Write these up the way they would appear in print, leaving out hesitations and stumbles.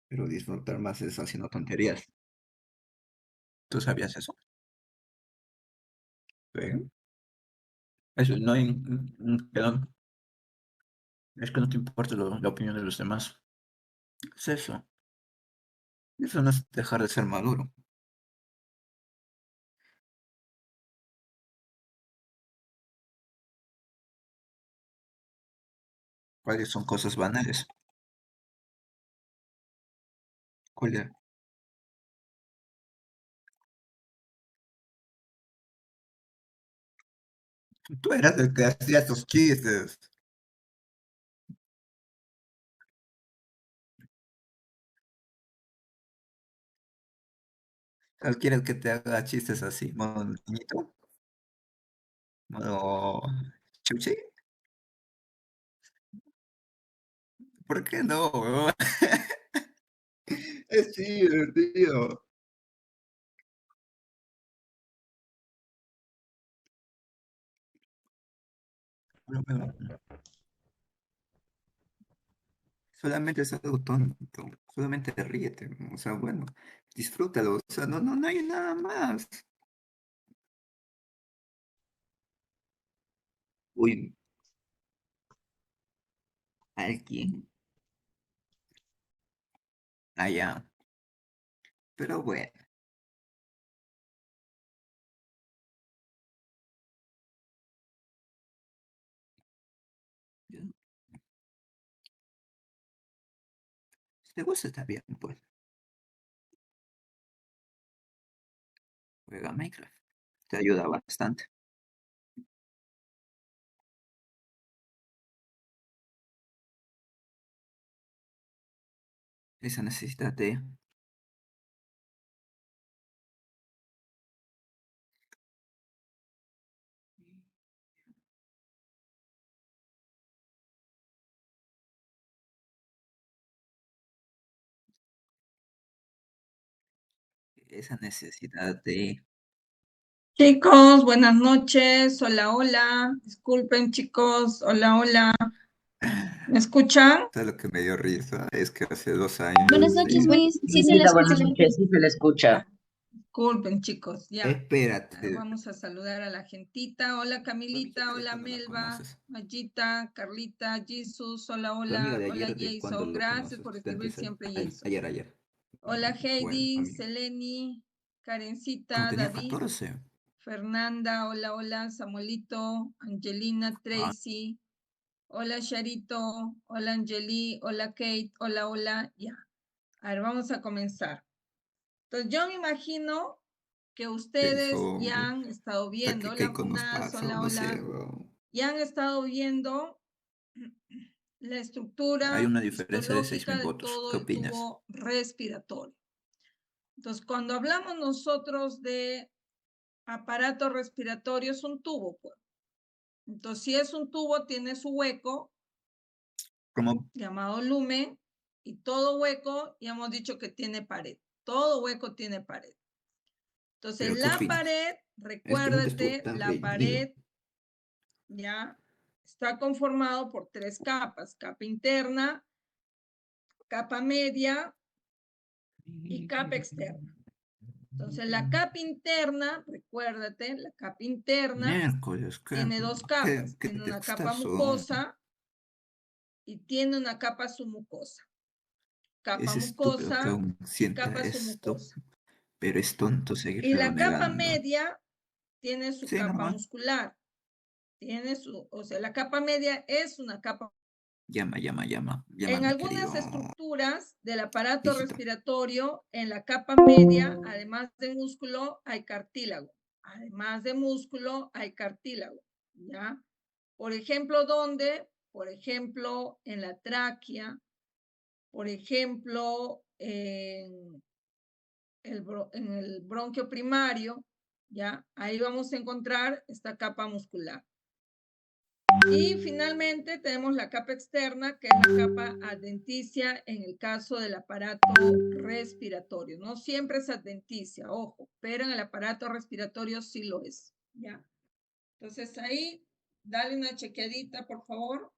pero disfrutar más es haciendo tonterías. ¿Tú sabías eso? Sí. Eso no hay, que no- es que no te importa la opinión de los demás. Es eso. Eso no es dejar de ser maduro. ¿Cuáles son cosas banales? ¿Cuál era? Tú eras el que hacía esos chistes. ¿Cuál quieres que te haga chistes así? ¿Modo niñito? ¿Modo chuchi? ¿Por qué no, weón? Es divertido. Bueno, solamente es algo tonto. Solamente ríete. O sea, bueno, disfrútalo. O sea, no hay nada más. Uy, alguien allá. Pero bueno, si te gusta está bien, pues. Juega Minecraft. Te ayuda bastante. Esa necesidad de... Esa necesidad de... Chicos, buenas noches. Hola, hola. Disculpen, chicos. Hola, hola. ¿Me escuchan? ¿Sabes lo que me dio risa? Es que hace 2 años Buenas noches, de... Miss. Sí se le Señorita, escucha. buenas noches, sí se le escucha. Ah, disculpen, chicos. Ya. A ver, Espérate. vamos a saludar a la gentita. Hola, Tu amiguita Camilita. de Hola, cuándo la Melba. conoces. Mayita, Carlita, Jesus. Hola, Tu amiga hola. de Hola, ayer de cuándo Jason. lo Gracias conoces. por De escribir antes, siempre, Jason. ayer. Hola, Bueno, Heidi, amigo. Seleni, Cuando Karencita, tenía David, 14. Fernanda. Hola, hola. Samuelito, Angelina, Ah, Tracy. Hola, Charito. Hola, Angeli. Hola, Kate. Hola, hola. Ya. A ver, vamos a comenzar. Entonces, yo me imagino que ¿qué hizo, ustedes ya hombre? han estado O sea, viendo, ¿qué hola, nos Funas, pasa? hola, No sé, hola, bro. ya han estado viendo la Hay estructura una diferencia de seis histológica mil de votos. todo ¿Qué el opinas? tubo respiratorio. Entonces, cuando hablamos nosotros de aparato respiratorio, es un tubo, pues. Entonces, si es un tubo, tiene su hueco ¿Cómo? llamado lumen, y todo hueco, ya hemos dicho que tiene pared. Todo hueco tiene pared. Entonces, ¿Pero qué la opinas? pared, Este nunca estuvo recuérdate, tan la reñido. pared ya está conformado por tres capas: capa interna, capa media y capa externa. Entonces, la capa interna, recuérdate, la capa interna Miércoles, tiene dos capas. qué Tiene una textazo, capa son? mucosa y tiene una capa submucosa. Capa Es estúpido que mucosa aún y sienta capa esto, submucosa. pero es tonto Y seguirlo la capa negando. media tiene su Sí, capa normal. muscular. O sea, la capa media es una capa. En Mi algunas querido estructuras del aparato hijito. respiratorio, en la capa media, además de músculo, hay cartílago. Además de músculo, hay cartílago. ¿Ya? Por ejemplo, ¿dónde? Por ejemplo, en la tráquea, por ejemplo, en el bronquio primario, ¿ya? Ahí vamos a encontrar esta capa muscular. Y finalmente tenemos la capa externa, que es la capa adventicia en el caso del aparato respiratorio. No siempre es adventicia, ojo, pero en el aparato respiratorio sí lo es, ¿ya? Entonces ahí, dale una chequeadita, por favor.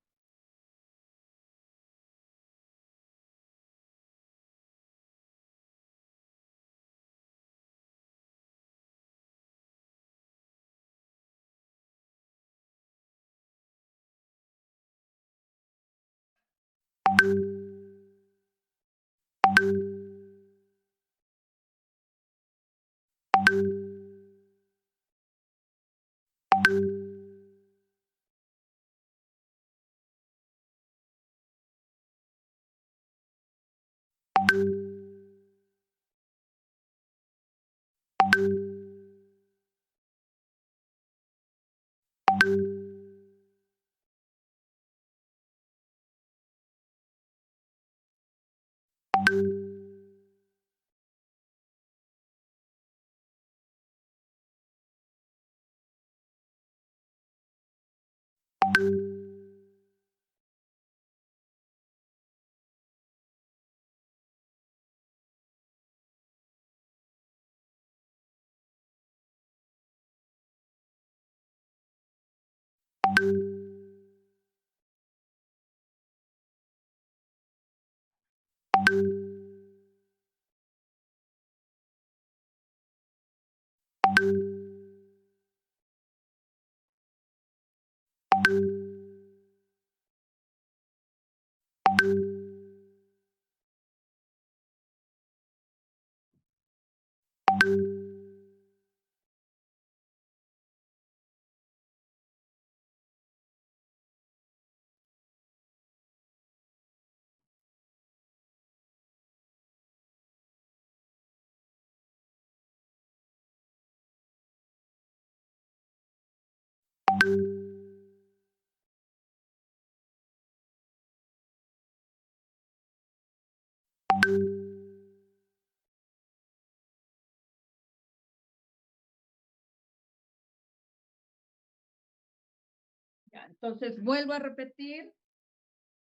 Ya, entonces, vuelvo a repetir,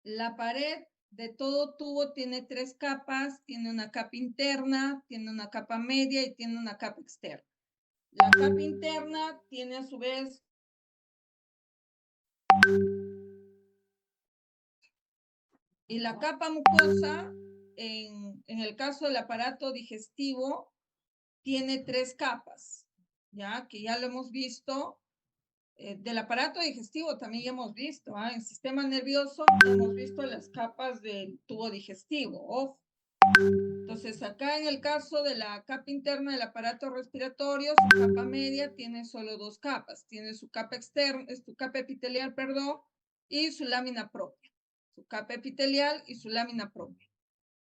la pared de todo tubo tiene 3 capas, tiene una capa interna, tiene una capa media y tiene una capa externa. La capa interna tiene a su vez y la capa mucosa, en el caso del aparato digestivo, tiene 3 capas, ya que ya lo hemos visto. Del aparato digestivo también ya hemos visto, ¿ah? En sistema nervioso hemos visto las capas del tubo digestivo, ojo. Entonces, acá en el caso de la capa interna del aparato respiratorio, su capa media tiene solo 2 capas. Tiene su capa externa, su capa epitelial, perdón, y su lámina propia. Su capa epitelial y su lámina propia.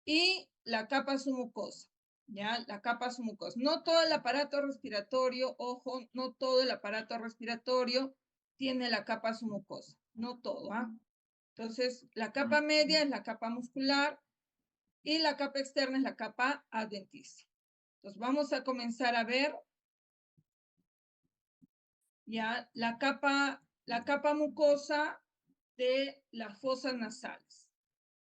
Y la capa submucosa, ¿ya? La capa submucosa. No todo el aparato respiratorio, ojo, no todo el aparato respiratorio tiene la capa submucosa. No todo, ¿ah? Entonces, la capa media es la capa muscular, y la capa externa es la capa adventicia. Entonces vamos a comenzar a ver ya la capa mucosa de las fosas nasales.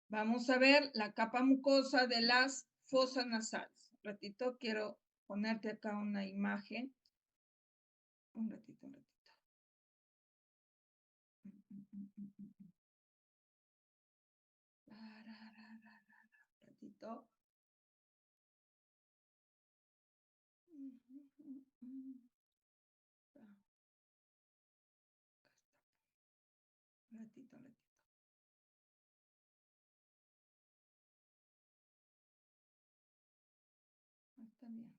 Vamos a ver la capa mucosa de las fosas nasales. Un ratito, quiero ponerte acá una imagen. Un ratito, un ratito. Un ratito. Un ratito, un ratito. Está bien.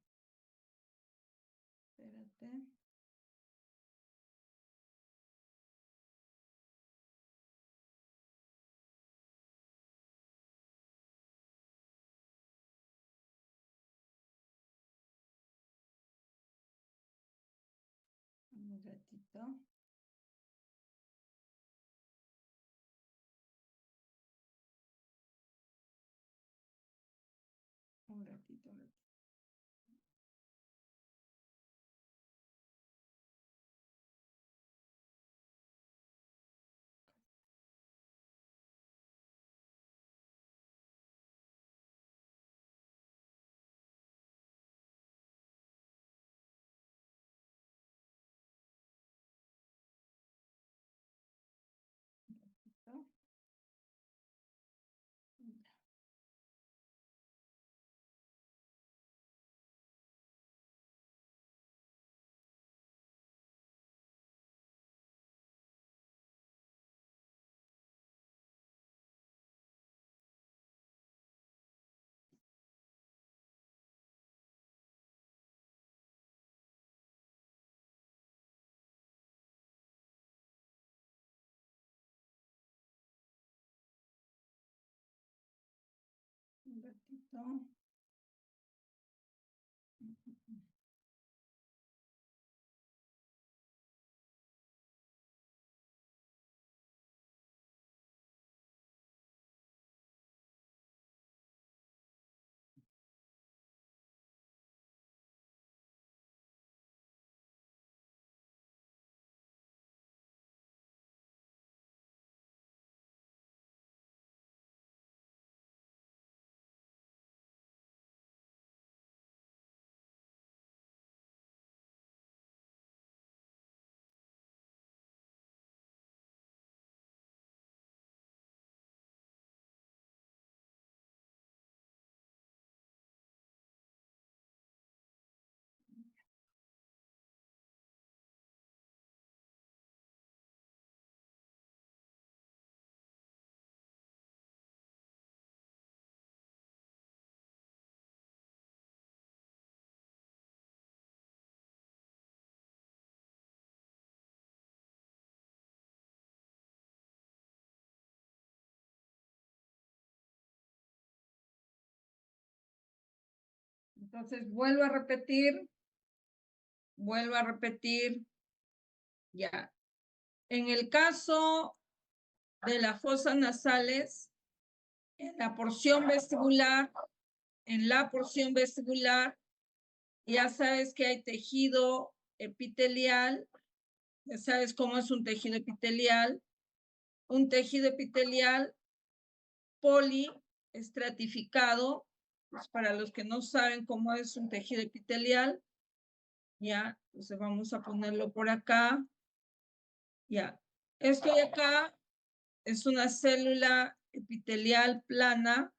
Espérate. Un ratito. Un ratito, un ratito. ¿No? ¿no? Entonces, vuelvo a repetir, ya. En el caso de las fosas nasales, en la porción vestibular, ya sabes que hay tejido epitelial, ya sabes cómo es un tejido epitelial poliestratificado. Pues para los que no saben cómo es un tejido epitelial, ya, entonces vamos a ponerlo por acá, ya. Esto de acá es una célula epitelial plana.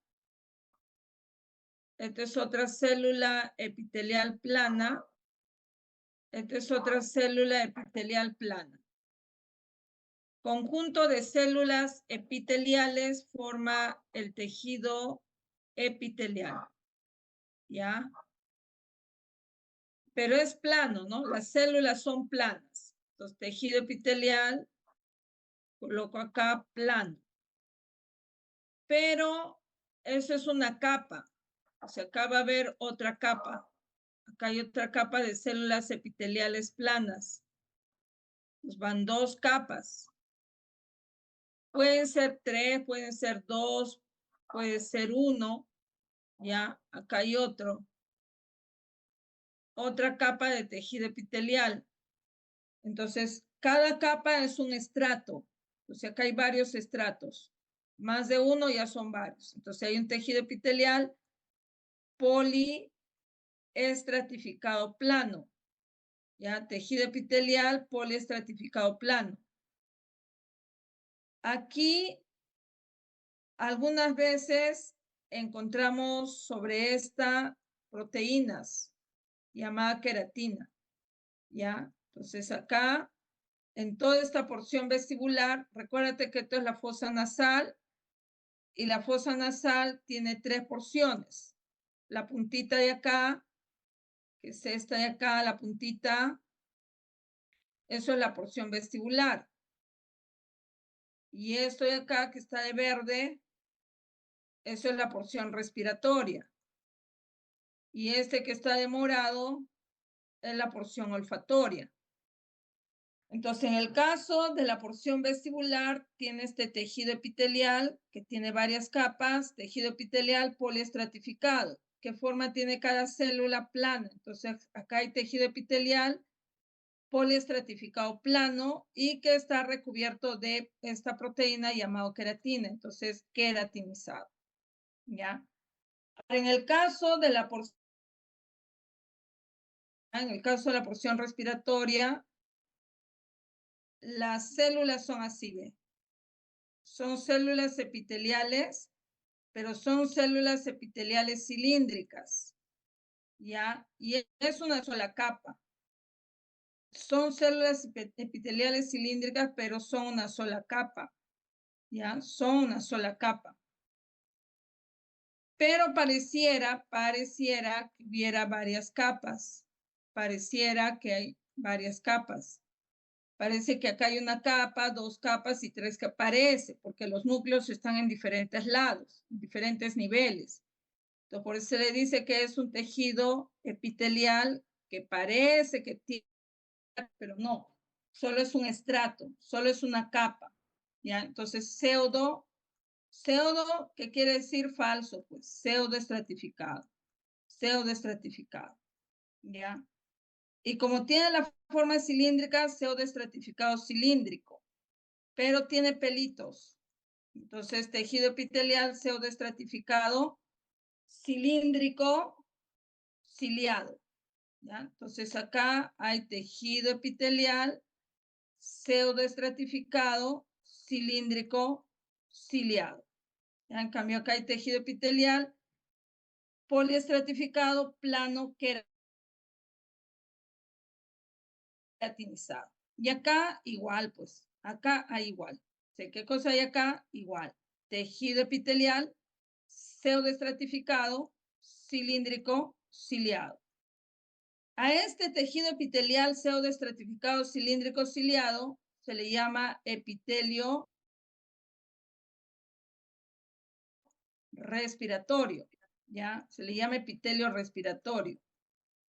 Esta es otra célula epitelial plana. Esta es otra célula epitelial plana. Conjunto de células epiteliales forma el tejido epitelial. ¿Ya? Pero es plano, ¿no? Las células son planas. Entonces, tejido epitelial, coloco acá plano. Pero eso es una capa. O sea, acá va a haber otra capa. Acá hay otra capa de células epiteliales planas. Pues van dos capas. Pueden ser 3, pueden ser 2, puede ser 1. Ya, acá hay otra capa de tejido epitelial. Entonces, cada capa es un estrato. O sea, acá hay varios estratos. Más de uno ya son varios. Entonces, hay un tejido epitelial poliestratificado plano. ¿Ya? Tejido epitelial poliestratificado plano. Aquí, algunas veces encontramos sobre esta proteínas llamada queratina. ¿Ya? Entonces, acá, en toda esta porción vestibular, recuérdate que esto es la fosa nasal, y la fosa nasal tiene 3 porciones. La puntita de acá, que es esta de acá, la puntita, eso es la porción vestibular. Y esto de acá, que está de verde, eso es la porción respiratoria. Y este que está de morado es la porción olfatoria. Entonces, en el caso de la porción vestibular, tiene este tejido epitelial que tiene varias capas, tejido epitelial poliestratificado. ¿Qué forma tiene cada célula? Plana. Entonces, acá hay tejido epitelial poliestratificado plano y que está recubierto de esta proteína llamada queratina. Entonces, queratinizado. ¿Ya? En el caso de la porción respiratoria, las células son así, ¿ve? Son células epiteliales, pero son células epiteliales cilíndricas, ¿ya? Y es una sola capa. Son células epiteliales cilíndricas, pero son una sola capa, ¿ya? Son una sola capa. Pero pareciera que hubiera varias capas. Pareciera que hay varias capas. Parece que acá hay una capa, 2 capas y 3 capas. Parece, porque los núcleos están en diferentes lados, en diferentes niveles. Entonces, por eso se le dice que es un tejido epitelial que parece que tiene, pero no, solo es un estrato, solo es una capa, ¿ya? Entonces, pseudo, ¿qué quiere decir falso? Pues pseudoestratificado, ¿ya? Y como tiene la forma cilíndrica, pseudoestratificado cilíndrico, pero tiene pelitos. Entonces, tejido epitelial pseudoestratificado cilíndrico ciliado, ¿ya? Entonces, acá hay tejido epitelial pseudoestratificado cilíndrico ciliado. ¿Ya? En cambio, acá hay tejido epitelial poliestratificado plano queratinizado. Y acá igual, pues, acá hay igual. ¿Qué cosa hay acá? Igual. Tejido epitelial pseudoestratificado cilíndrico ciliado. A este tejido epitelial pseudoestratificado cilíndrico ciliado se le llama epitelio respiratorio, ¿ya? Se le llama epitelio respiratorio.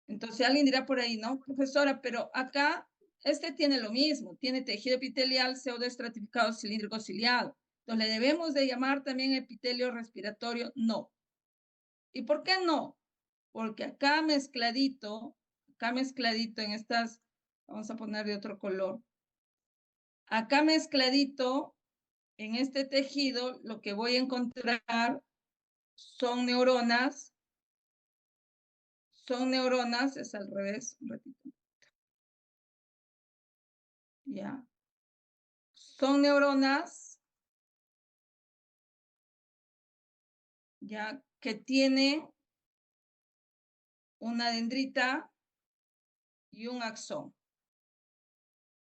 Entonces alguien dirá por ahí, ¿no, profesora? Pero acá este tiene lo mismo, tiene tejido epitelial pseudoestratificado cilíndrico ciliado. Entonces le debemos de llamar también epitelio respiratorio, no. ¿Y por qué no? Porque acá mezcladito en estas, vamos a poner de otro color, acá mezcladito en este tejido, lo que voy a encontrar son neuronas, es al revés, un ratito. Ya. Son neuronas, ya, que tienen una dendrita y un axón.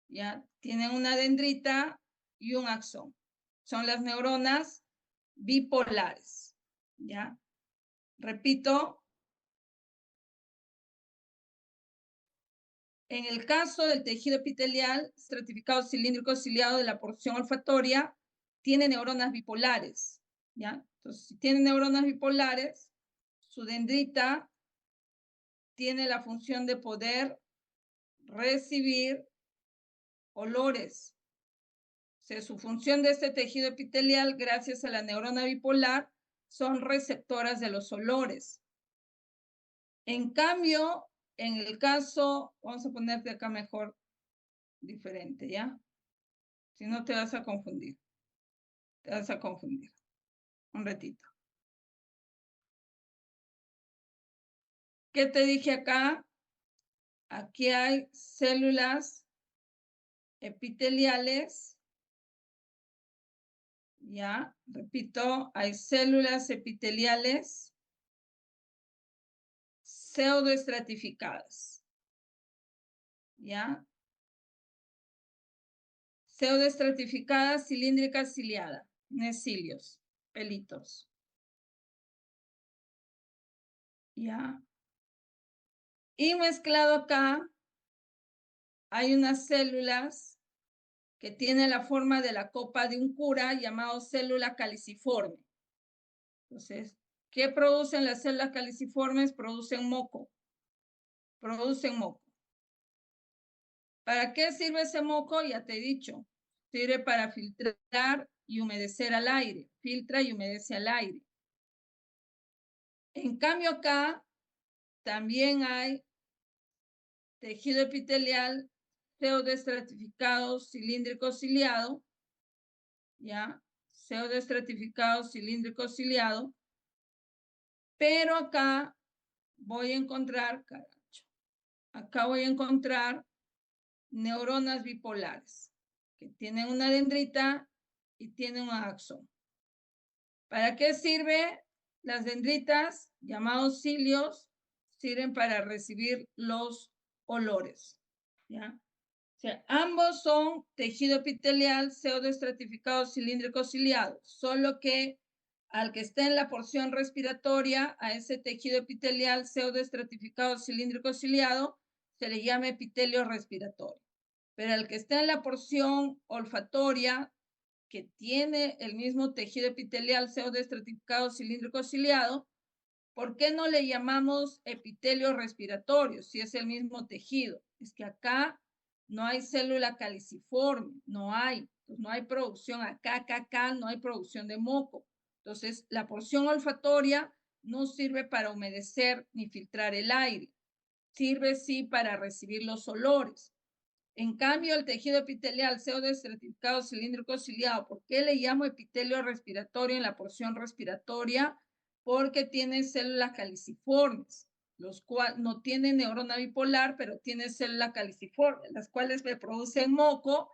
Ya, tienen una dendrita y un axón. Son las neuronas bipolares. Ya, repito, en el caso del tejido epitelial estratificado cilíndrico ciliado de la porción olfatoria, tiene neuronas bipolares. ¿Ya? Entonces, si tiene neuronas bipolares, su dendrita tiene la función de poder recibir olores. O sea, su función de este tejido epitelial, gracias a la neurona bipolar, son receptoras de los olores. En cambio, en el caso, vamos a ponerte acá mejor diferente, ¿ya? Si no te vas a confundir. Un ratito. ¿Qué te dije acá? Aquí hay células epiteliales. Ya, repito, hay células epiteliales pseudoestratificadas. ¿Ya? Pseudoestratificada, cilíndrica, ciliada, necilios, pelitos. ¿Ya? Y mezclado acá hay unas células que tienen la forma de la copa de un cura llamado célula caliciforme. Entonces, ¿qué producen las células caliciformes? Producen moco. ¿Para qué sirve ese moco? Ya te he dicho. Sirve para filtrar y humedecer al aire. Filtra y humedece al aire. En cambio acá también hay tejido epitelial pseudoestratificado cilíndrico ciliado, ¿ya? Pseudoestratificado cilíndrico ciliado, pero acá voy a encontrar, neuronas bipolares que tienen una dendrita y tienen un axón. ¿Para qué sirve? Las dendritas, llamados cilios, sirven para recibir los olores. ¿Ya? O sea, ambos son tejido epitelial pseudoestratificado cilíndrico ciliado, solo que al que esté en la porción respiratoria, a ese tejido epitelial pseudoestratificado cilíndrico ciliado, se le llama epitelio respiratorio. Pero al que esté en la porción olfatoria, que tiene el mismo tejido epitelial pseudoestratificado cilíndrico ciliado, ¿Por qué no le llamamos epitelio respiratorio si es el mismo tejido? Es que acá no hay célula caliciforme, no hay. Pues no hay producción acá, no hay producción de moco. Entonces, la porción olfatoria no sirve para humedecer ni filtrar el aire. Sirve sí para recibir los olores. En cambio, el tejido epitelial pseudoestratificado cilíndrico ciliado, ¿por qué le llamo epitelio respiratorio en la porción respiratoria? Porque tiene células caliciformes, los cuales no tienen neurona bipolar, pero tiene células caliciformes, las cuales me producen moco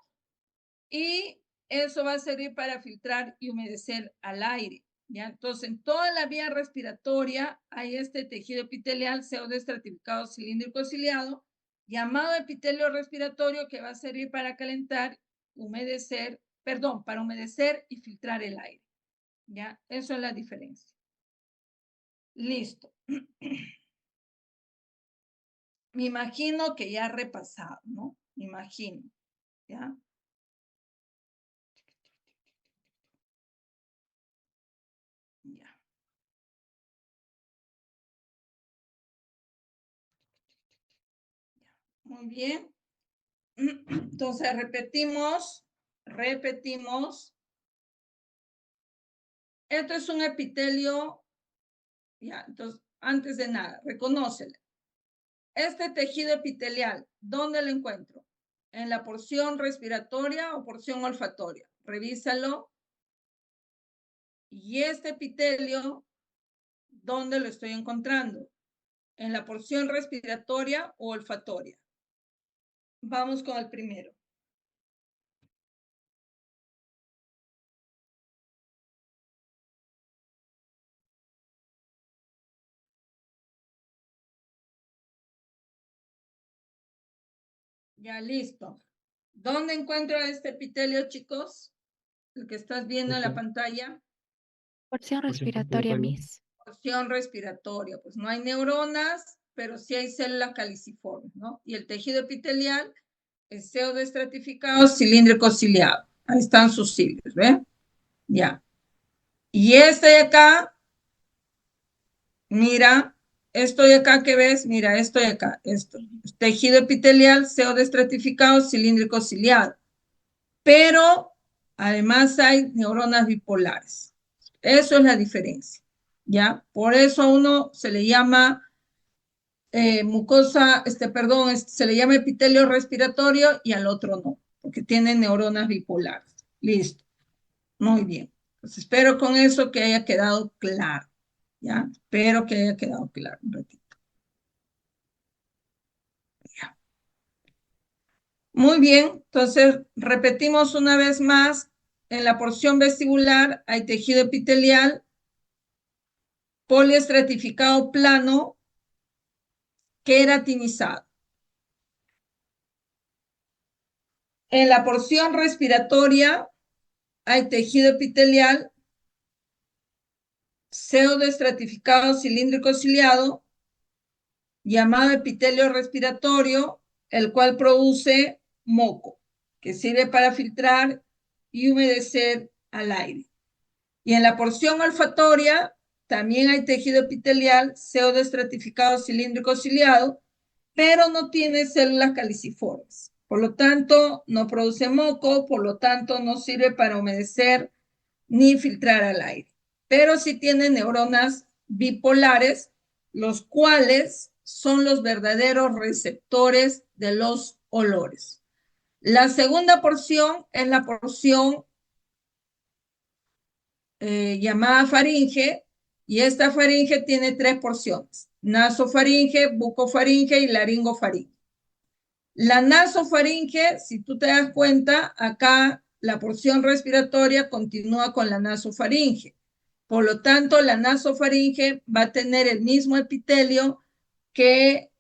y eso va a servir para filtrar y humedecer al aire. ¿Ya? Entonces, en toda la vía respiratoria hay este tejido epitelial pseudoestratificado cilíndrico ciliado, llamado epitelio respiratorio, que va a servir para calentar, para humedecer y filtrar el aire. ¿Ya? Eso es la diferencia. Listo. Me imagino que ya ha repasado, ¿no? Me imagino, ¿ya? Ya. Muy bien. Entonces repetimos. Esto es un epitelio, ya, entonces, antes de nada, reconócelo. Este tejido epitelial, ¿dónde lo encuentro? ¿En la porción respiratoria o porción olfatoria? Revísalo. Y este epitelio, ¿dónde lo estoy encontrando? ¿En la porción respiratoria o olfatoria? Vamos con el primero. Ya, listo. ¿Dónde encuentro este epitelio, chicos? El que estás viendo en la pantalla. Porción respiratoria, Miss. Porción respiratoria, pues no hay neuronas, pero sí hay células caliciformes, ¿no? Y el tejido epitelial es pseudoestratificado, cilíndrico ciliado. Ahí están sus cilios, ¿ven? Ya. Y este de acá, mira, esto de acá que ves, mira, esto de acá, esto. Tejido epitelial, pseudoestratificado, cilíndrico ciliado. Pero además hay neuronas bipolares. Eso es la diferencia, ¿ya? Por eso a uno se le llama mucosa, se le llama epitelio respiratorio y al otro no, porque tiene neuronas bipolares. Listo. Muy bien. Pues espero con eso que haya quedado claro, ¿ya? Espero que haya quedado claro un ratito. Ya. Muy bien, entonces repetimos una vez más. En la porción vestibular hay tejido epitelial poliestratificado plano queratinizado. En la porción respiratoria hay tejido epitelial pseudoestratificado cilíndrico ciliado, llamado epitelio respiratorio, el cual produce moco, que sirve para filtrar y humedecer al aire. Y en la porción olfatoria también hay tejido epitelial pseudoestratificado cilíndrico ciliado, pero no tiene células caliciformes. Por lo tanto, no produce moco, por lo tanto, no sirve para humedecer ni filtrar al aire. Pero sí tiene neuronas bipolares, los cuales son los verdaderos receptores de los olores. La segunda porción es la porción llamada faringe, y esta faringe tiene tres porciones: nasofaringe, bucofaringe y laringofaringe. La nasofaringe, si tú te das cuenta, acá la porción respiratoria continúa con la nasofaringe. Por lo tanto, la nasofaringe va a tener el mismo epitelio que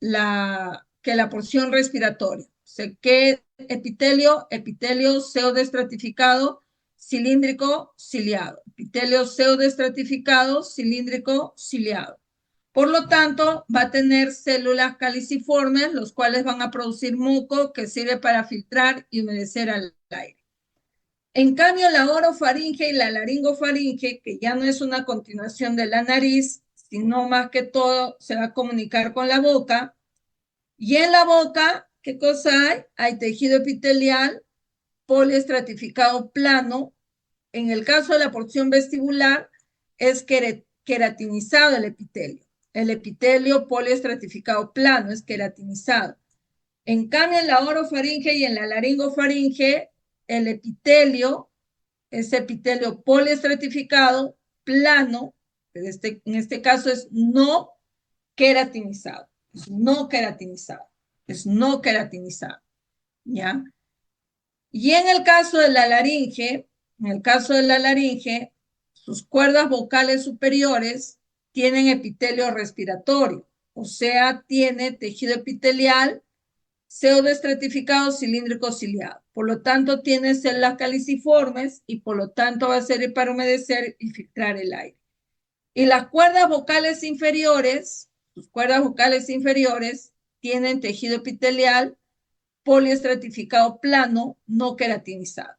la porción respiratoria. O sea, ¿qué epitelio? Epitelio pseudoestratificado cilíndrico ciliado. Epitelio pseudoestratificado cilíndrico ciliado. Por lo tanto, va a tener células caliciformes, los cuales van a producir muco que sirve para filtrar y humedecer al aire. En cambio, la orofaringe y la laringofaringe, que ya no es una continuación de la nariz, sino más que todo se va a comunicar con la boca. Y en la boca, ¿qué cosa hay? Hay tejido epitelial poliestratificado plano. En el caso de la porción vestibular, es queratinizado el epitelio. El epitelio poliestratificado plano es queratinizado. En cambio, en la orofaringe y en la laringofaringe, el epitelio es epitelio poliestratificado plano, en este caso es no queratinizado. Es no queratinizado. Es no queratinizado. ¿Ya? Y en el caso de la laringe, sus cuerdas vocales superiores tienen epitelio respiratorio, o sea, tiene tejido epitelial pseudoestratificado cilíndrico ciliado. Por lo tanto, tiene células caliciformes y por lo tanto va a servir para humedecer y filtrar el aire. Y las cuerdas vocales inferiores, sus cuerdas vocales inferiores tienen tejido epitelial poliestratificado plano, no queratinizado.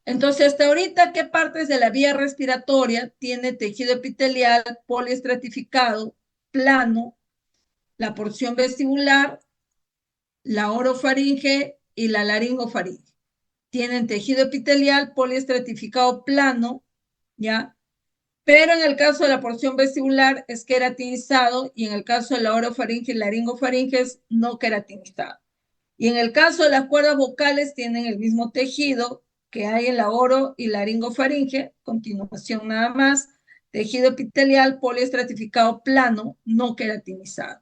Entonces, hasta ahorita, ¿qué partes de la vía respiratoria tiene tejido epitelial poliestratificado plano? La porción vestibular, la orofaringe y la laringofaringe. Tienen tejido epitelial poliestratificado plano, ¿ya? Pero en el caso de la porción vestibular es queratinizado y en el caso de la orofaringe y laringofaringe es no queratinizado. Y en el caso de las cuerdas vocales tienen el mismo tejido que hay en la oro y laringofaringe, continuación nada más, tejido epitelial poliestratificado plano, no queratinizado.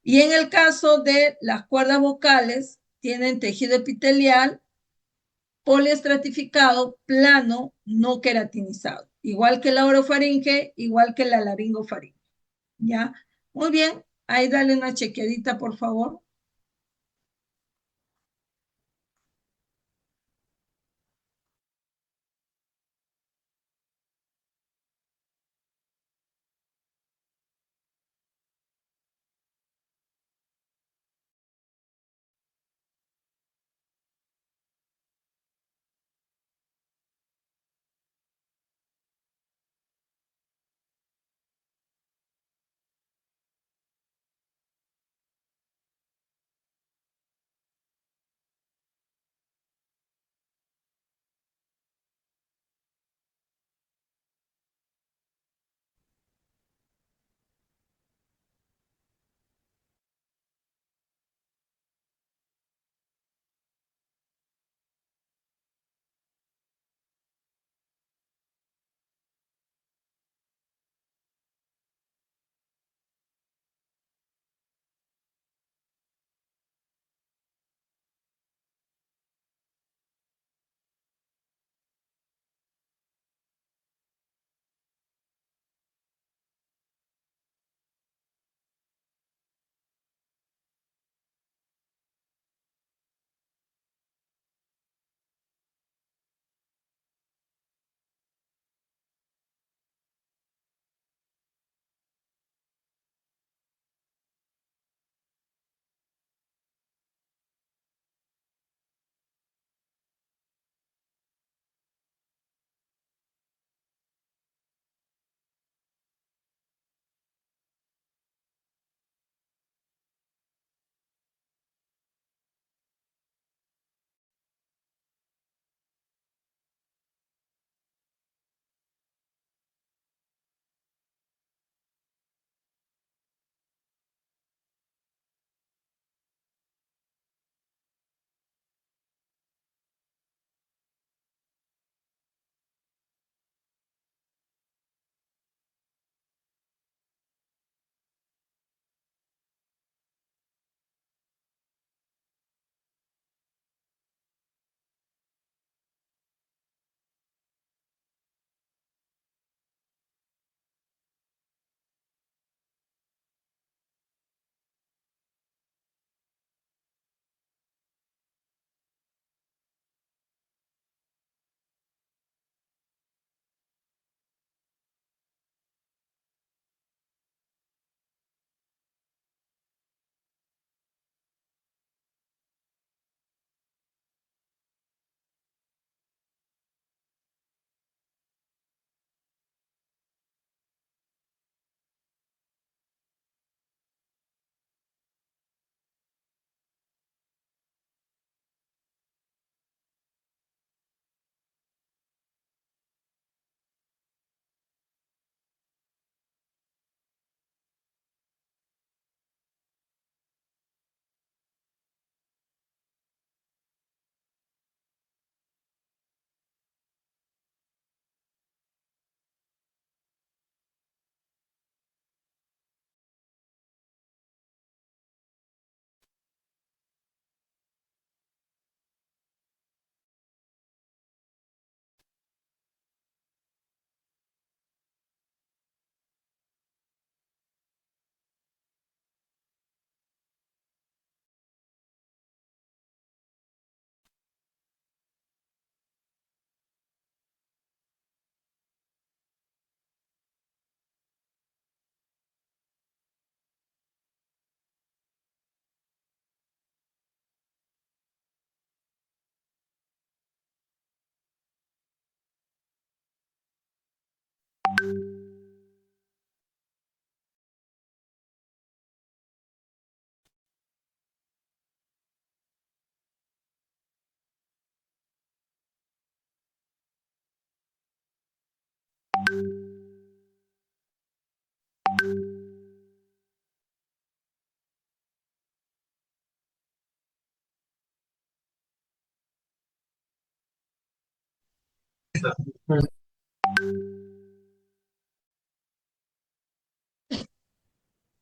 Y en el caso de las cuerdas vocales, tienen tejido epitelial poliestratificado plano, no queratinizado. Igual que la orofaringe, igual que la laringofaringe. ¿Ya? Muy bien, ahí dale una chequeadita, por favor.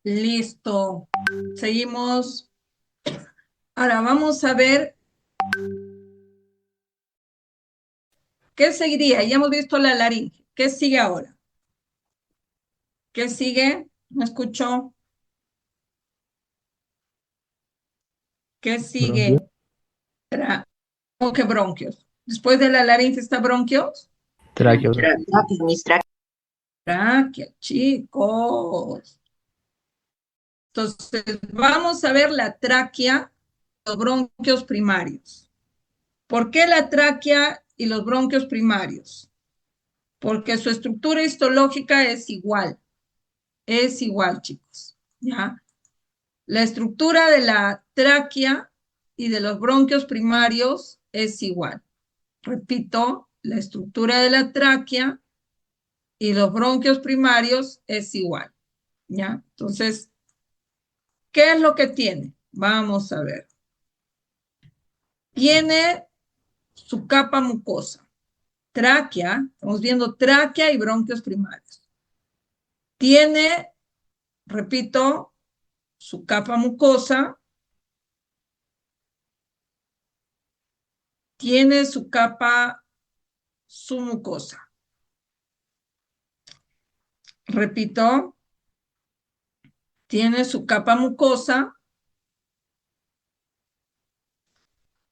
Listo. Seguimos. Ahora vamos a ver qué seguiría. Ya hemos visto la laringe. ¿Qué sigue ahora? ¿Qué sigue? ¿Me escuchó? ¿Qué sigue? ¿Cómo que bronquios? Después de la laringe está bronquios. Tráqueo. Tráquea, chicos. Entonces, vamos a ver la tráquea, los bronquios primarios. ¿Por qué la tráquea y los bronquios primarios? Porque su estructura histológica es igual. Es igual, chicos. ¿Ya? La estructura de la tráquea y de los bronquios primarios es igual. Repito, la estructura de la tráquea y los bronquios primarios es igual. ¿Ya? Entonces, ¿qué es lo que tiene? Vamos a ver. Tiene su capa mucosa. Tráquea, estamos viendo tráquea y bronquios primarios. Tiene, repito, su capa mucosa. Tiene su capa submucosa. Repito, tiene su capa mucosa,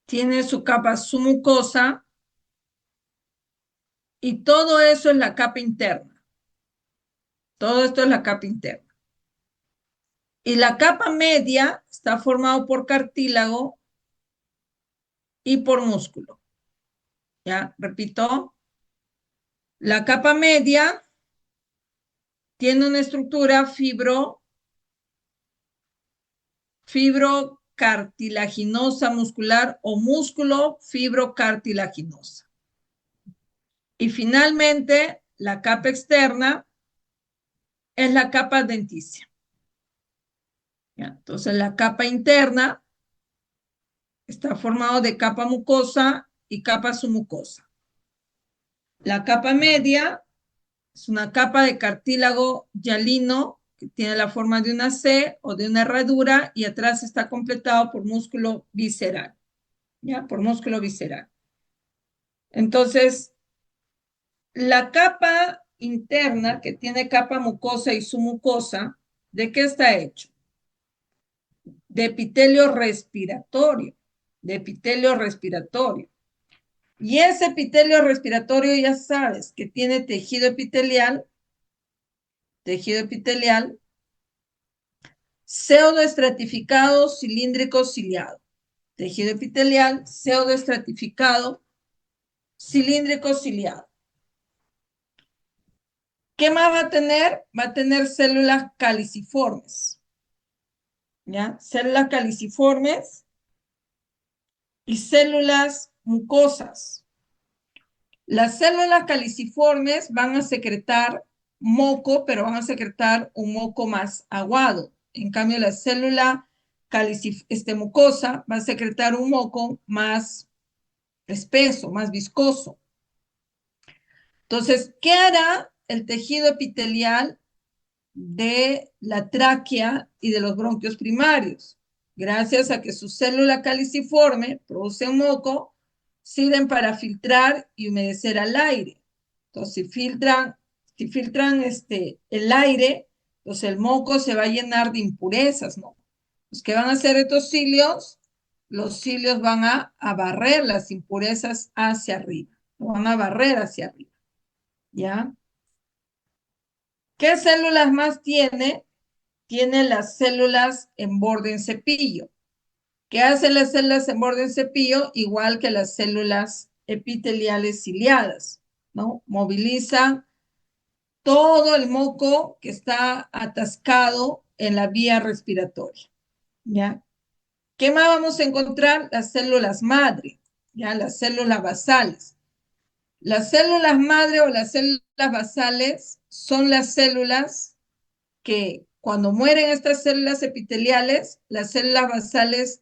tiene su capa submucosa y todo eso es la capa interna. Todo esto es la capa interna. Y la capa media está formada por cartílago y por músculo. ¿Ya? Repito, la capa media tiene una estructura fibrocartilaginosa muscular o músculo fibrocartilaginosa. Y finalmente, la capa externa es la capa adventicia. ¿Ya? Entonces, la capa interna está formada de capa mucosa y capa submucosa. La capa media es una capa de cartílago hialino que tiene la forma de una C o de una herradura y atrás está completado por músculo visceral. ¿Ya? Por músculo visceral. Entonces, la capa interna que tiene capa mucosa y submucosa, ¿de qué está hecho? De epitelio respiratorio, de epitelio respiratorio. Y ese epitelio respiratorio ya sabes que tiene tejido epitelial pseudoestratificado cilíndrico ciliado. Tejido epitelial pseudoestratificado cilíndrico ciliado. ¿Qué más va a tener? Va a tener células caliciformes. ¿Ya? Células caliciformes y células mucosas. Las células caliciformes van a secretar moco, pero van a secretar un moco más aguado. En cambio, la célula mucosa va a secretar un moco más espeso, más viscoso. Entonces, ¿qué hará el tejido epitelial de la tráquea y de los bronquios primarios? Gracias a que su célula caliciforme produce un moco, sirven para filtrar y humedecer al aire. Entonces, si filtran el aire, entonces el moco se va a llenar de impurezas, ¿no? Pues, ¿qué van a hacer estos cilios? Los cilios van a barrer las impurezas hacia arriba, van a barrer hacia arriba, ¿ya? ¿Qué células más tiene? Tiene las células en borde en cepillo. ¿Qué hacen las células en borde en cepillo? Igual que las células epiteliales ciliadas, ¿no? Movilizan todo el moco que está atascado en la vía respiratoria, ¿ya? ¿Qué más vamos a encontrar? Las células madre, ¿ya? Las células basales. Las células madre o las células basales son las células que cuando mueren estas células epiteliales, las células basales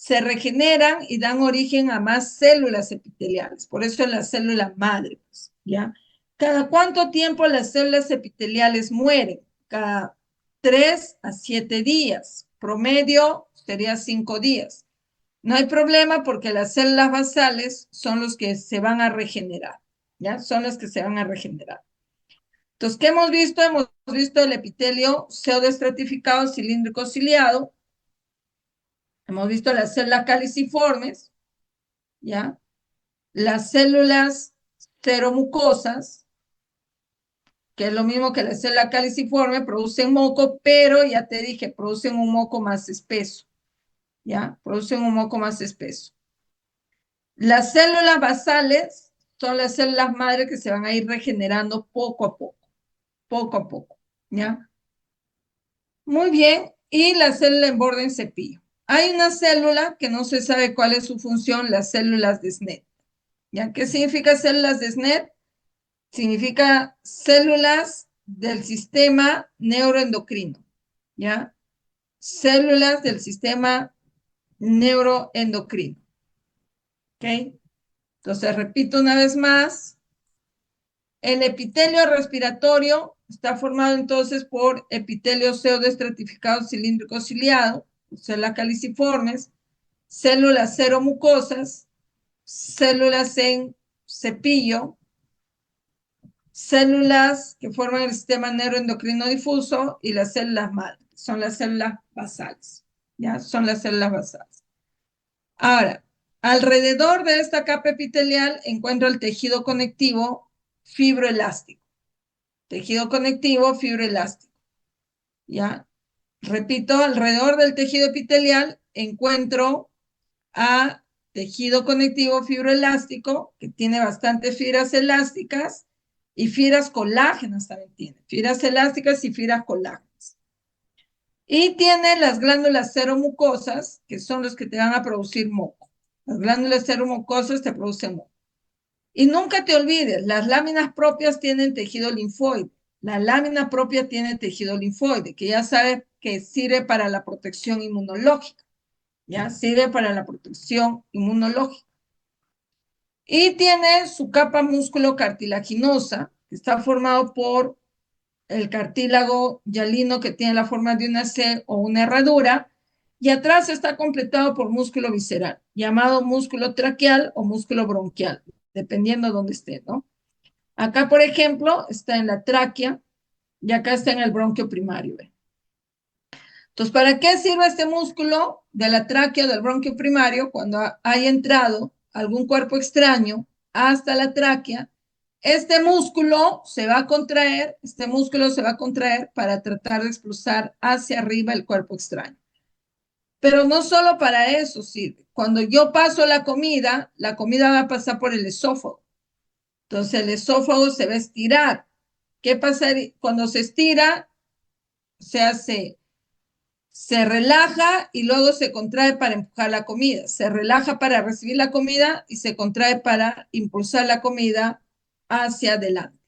se regeneran y dan origen a más células epiteliales. Por eso es la célula madre, pues, ¿ya? ¿Cada cuánto tiempo las células epiteliales mueren? Cada 3 a 7 días. Promedio sería 5 días. No hay problema porque las células basales son los que se van a regenerar, ¿ya? Son las que se van a regenerar. Entonces, ¿qué hemos visto? Hemos visto el epitelio pseudoestratificado cilíndrico ciliado. Hemos visto las células caliciformes, ¿ya? Las células seromucosas, que es lo mismo que la célula caliciforme, producen moco, pero ya te dije, producen un moco más espeso, ¿ya? Producen un moco más espeso. Las células basales son las células madre que se van a ir regenerando poco a poco, ¿ya? Muy bien, y la célula en borde en cepillo. Hay una célula que no se sabe cuál es su función, las células de SNET. ¿Ya? ¿Qué significa células de SNET? Significa células del sistema neuroendocrino, ¿ya? Células del sistema neuroendocrino, ¿ok? Entonces, repito una vez más, el epitelio respiratorio está formado entonces por epitelio pseudoestratificado cilíndrico ciliado, células caliciformes, células seromucosas, células en cepillo, células que forman el sistema neuroendocrino difuso y las células madre, son las células basales, ¿ya? Son las células basales. Ahora, alrededor de esta capa epitelial encuentro el tejido conectivo fibroelástico. Tejido conectivo fibroelástico, ¿ya? Repito, alrededor del tejido epitelial encuentro a tejido conectivo fibroelástico, que tiene bastantes fibras elásticas y fibras colágenas también tiene. Fibras elásticas y fibras colágenas. Y tiene las glándulas seromucosas, que son los que te van a producir moco. Las glándulas seromucosas te producen moco. Y nunca te olvides, las láminas propias tienen tejido linfoide. La lámina propia tiene tejido linfoide, que ya sabes que sirve para la protección inmunológica. Ya sirve para la protección inmunológica. Y tiene su capa músculo cartilaginosa, que está formado por el cartílago hialino que tiene la forma de una C o una herradura, y atrás está completado por músculo visceral, llamado músculo traqueal o músculo bronquial, dependiendo de dónde esté, ¿no? Acá, por ejemplo, está en la tráquea y acá está en el bronquio primario. ¿Ve? Entonces, ¿para qué sirve este músculo de la tráquea o del bronquio primario cuando haya entrado algún cuerpo extraño hasta la tráquea? Este músculo se va a contraer, para tratar de expulsar hacia arriba el cuerpo extraño. Pero no solo para eso sirve. Cuando yo paso la comida va a pasar por el esófago. Entonces el esófago se va a estirar. ¿Qué pasa cuando se estira? Se relaja y luego se contrae para empujar la comida. Se relaja para recibir la comida y se contrae para impulsar la comida hacia adelante.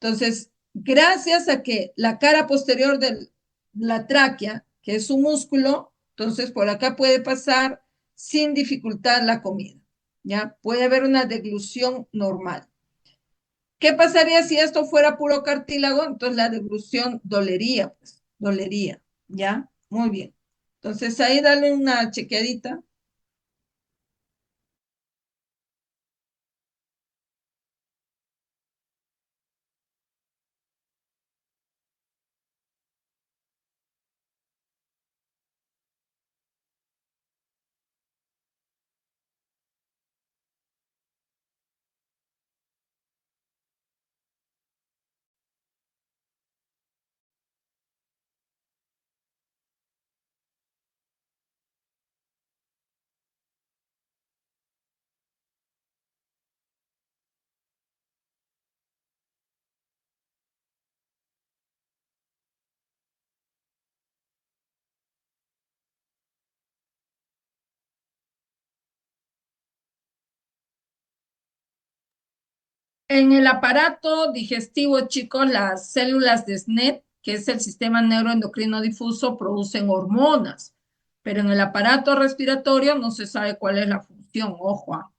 Entonces, gracias a que la cara posterior de la tráquea, que es un músculo, entonces por acá puede pasar sin dificultad la comida. ¿Ya? Puede haber una deglución normal. ¿Qué pasaría si esto fuera puro cartílago? Entonces la deglución dolería, pues, dolería, ¿ya? Muy bien. Entonces ahí dale una chequeadita. En el aparato digestivo, chicos, las células de SNET, que es el sistema neuroendocrino difuso, producen hormonas, Pero en el aparato respiratorio no se sabe cuál es la función, ojo.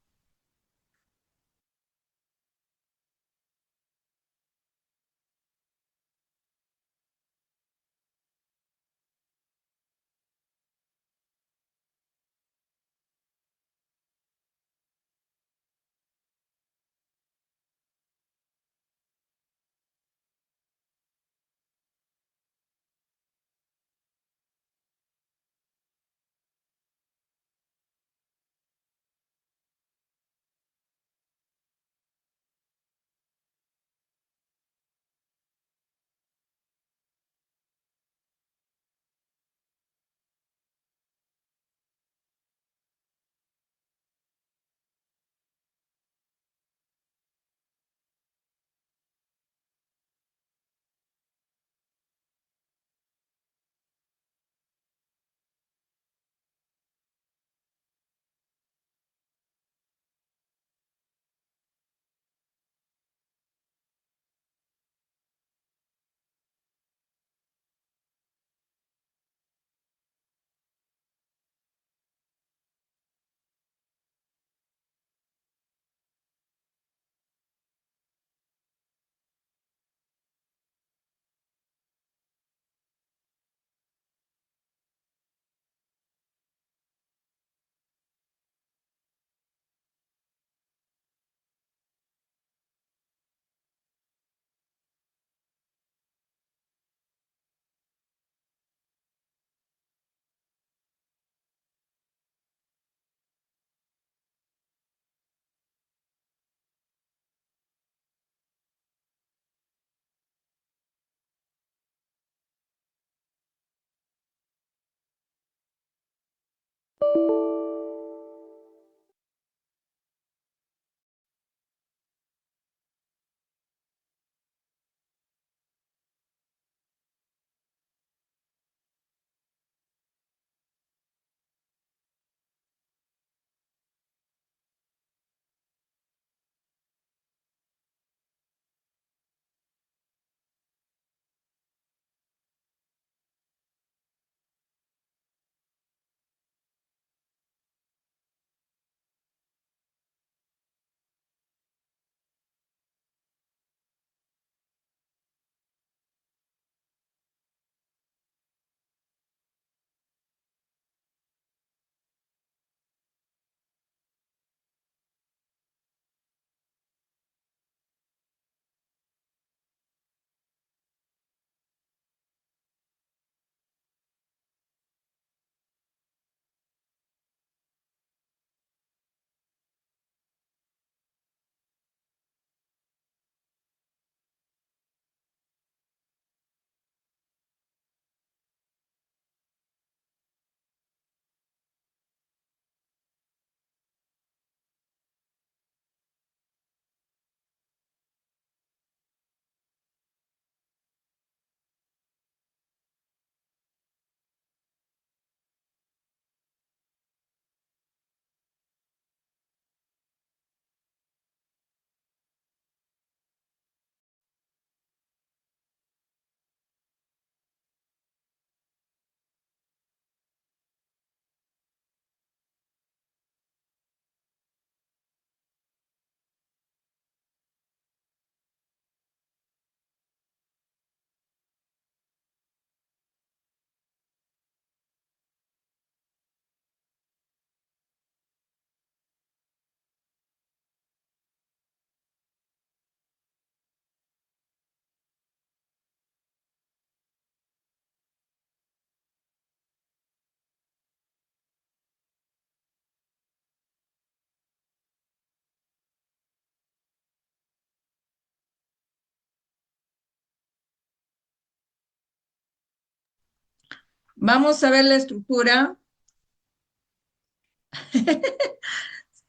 Vamos a ver la estructura.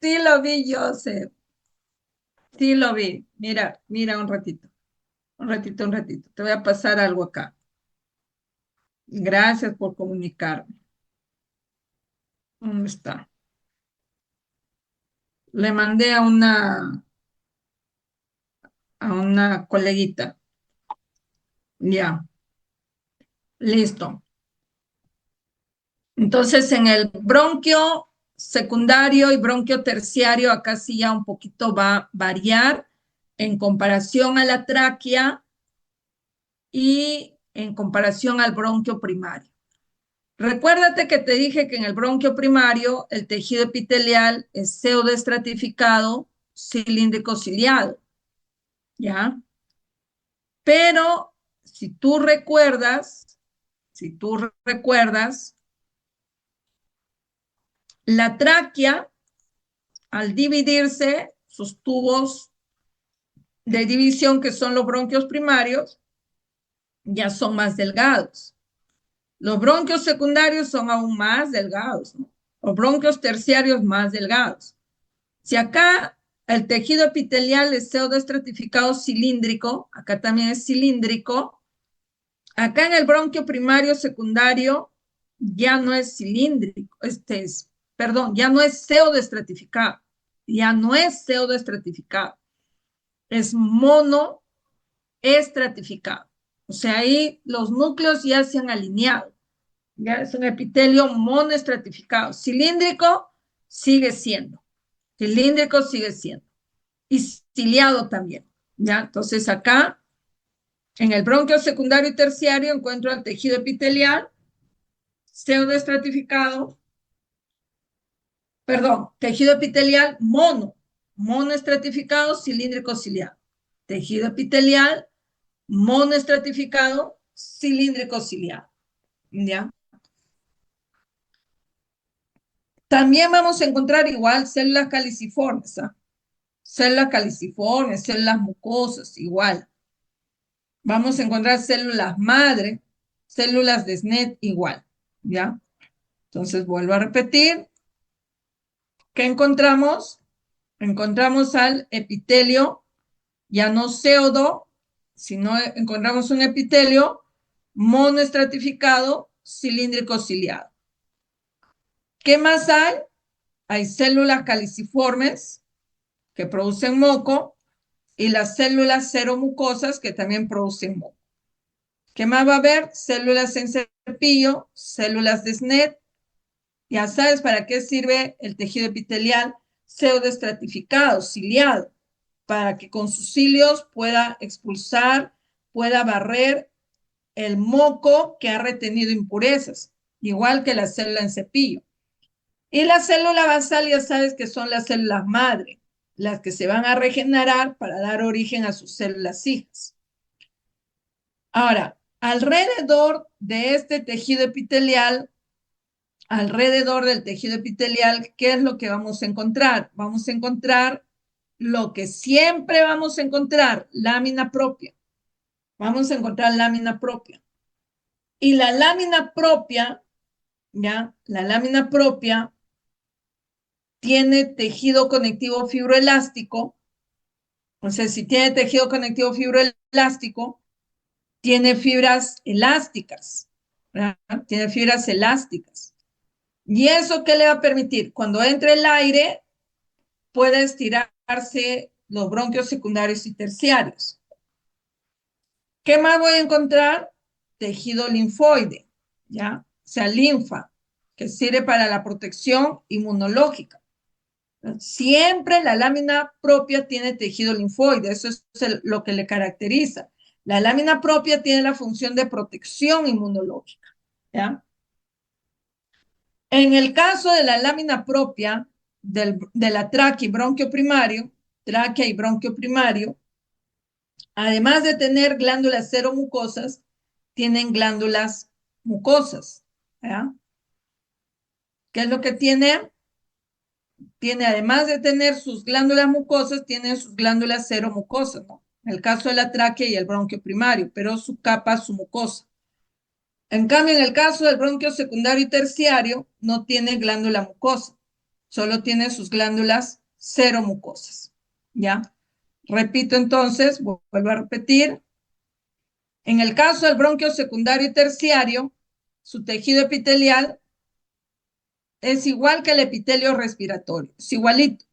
Sí lo vi, Joseph. Sí lo vi. Mira, mira un ratito. Un ratito, un ratito. Te voy a pasar algo acá. Gracias por comunicarme. ¿Dónde está? Le mandé a una coleguita. Ya, listo. Entonces, en el bronquio secundario y bronquio terciario, acá sí ya un poquito va a variar en comparación a la tráquea y en comparación al bronquio primario. Recuérdate que te dije que en el bronquio primario el tejido epitelial es pseudoestratificado, cilíndrico ciliado, ¿ya? Pero si tú recuerdas, la tráquea, al dividirse, sus tubos de división, que son los bronquios primarios, ya son más delgados. Los bronquios secundarios son aún más delgados, ¿no? Los bronquios terciarios más delgados. Si acá el tejido epitelial es pseudoestratificado cilíndrico, acá también es cilíndrico, acá en el bronquio primario secundario ya no es cilíndrico, ya no es pseudoestratificado, es monoestratificado. O sea, ahí los núcleos ya se han alineado. Ya es un epitelio monoestratificado. Cilíndrico sigue siendo. Y ciliado también. ¿Ya? Entonces acá, en el bronquio secundario y terciario, encuentro el tejido epitelial pseudoestratificado, tejido epitelial monoestratificado, cilíndrico ciliado. Tejido epitelial monoestratificado, cilíndrico ciliado. ¿Ya? También vamos a encontrar igual células caliciformes, ¿ah? Células mucosas, igual. Vamos a encontrar células madre, células de SNET, igual, ¿ya? Entonces, vuelvo a repetir. ¿Qué encontramos? Encontramos al epitelio, ya no pseudo, sino encontramos un epitelio monoestratificado, cilíndrico ciliado. ¿Qué más hay? Hay células caliciformes que producen moco y las células seromucosas que también producen moco. ¿Qué más va a haber? Células en cepillo, células de SNET. Ya sabes para qué sirve el tejido epitelial pseudoestratificado, ciliado, para que con sus cilios pueda expulsar, pueda barrer el moco que ha retenido impurezas, igual que la célula en cepillo. Y la célula basal ya sabes que son las células madre, las que se van a regenerar para dar origen a sus células hijas. Ahora, alrededor de este tejido epitelial, alrededor del tejido epitelial, ¿qué es lo que vamos a encontrar? Vamos a encontrar lo que siempre vamos a encontrar, lámina propia. Vamos a encontrar lámina propia. Y la lámina propia, ¿ya? La lámina propia tiene tejido conectivo fibroelástico. O sea, si tiene tejido conectivo fibroelástico, tiene fibras elásticas, ¿verdad? Tiene fibras elásticas. ¿Y eso qué le va a permitir? Cuando entre el aire, puede estirarse los bronquios secundarios y terciarios. ¿Qué más voy a encontrar? Tejido linfoide, ¿ya? O sea, linfa, que sirve para la protección inmunológica. Siempre la lámina propia tiene tejido linfoide, eso es lo que le caracteriza. La lámina propia tiene la función de protección inmunológica, ¿ya? En el caso de la lámina propia de la tráquea y bronquio primario, además de tener glándulas seromucosas, tienen glándulas mucosas, ¿ya? ¿Qué es lo que tiene? Tiene, además de tener sus glándulas mucosas, tiene sus glándulas seromucosas, ¿no? En el caso de la tráquea y el bronquio primario, pero su capa, su mucosa. En cambio, en el caso del bronquio secundario y terciario, no tiene glándula mucosa, solo tiene sus glándulas seromucosas, ¿ya? Repito entonces, vuelvo a repetir. En el caso del bronquio secundario y terciario, su tejido epitelial es igual que el epitelio respiratorio, es igualito.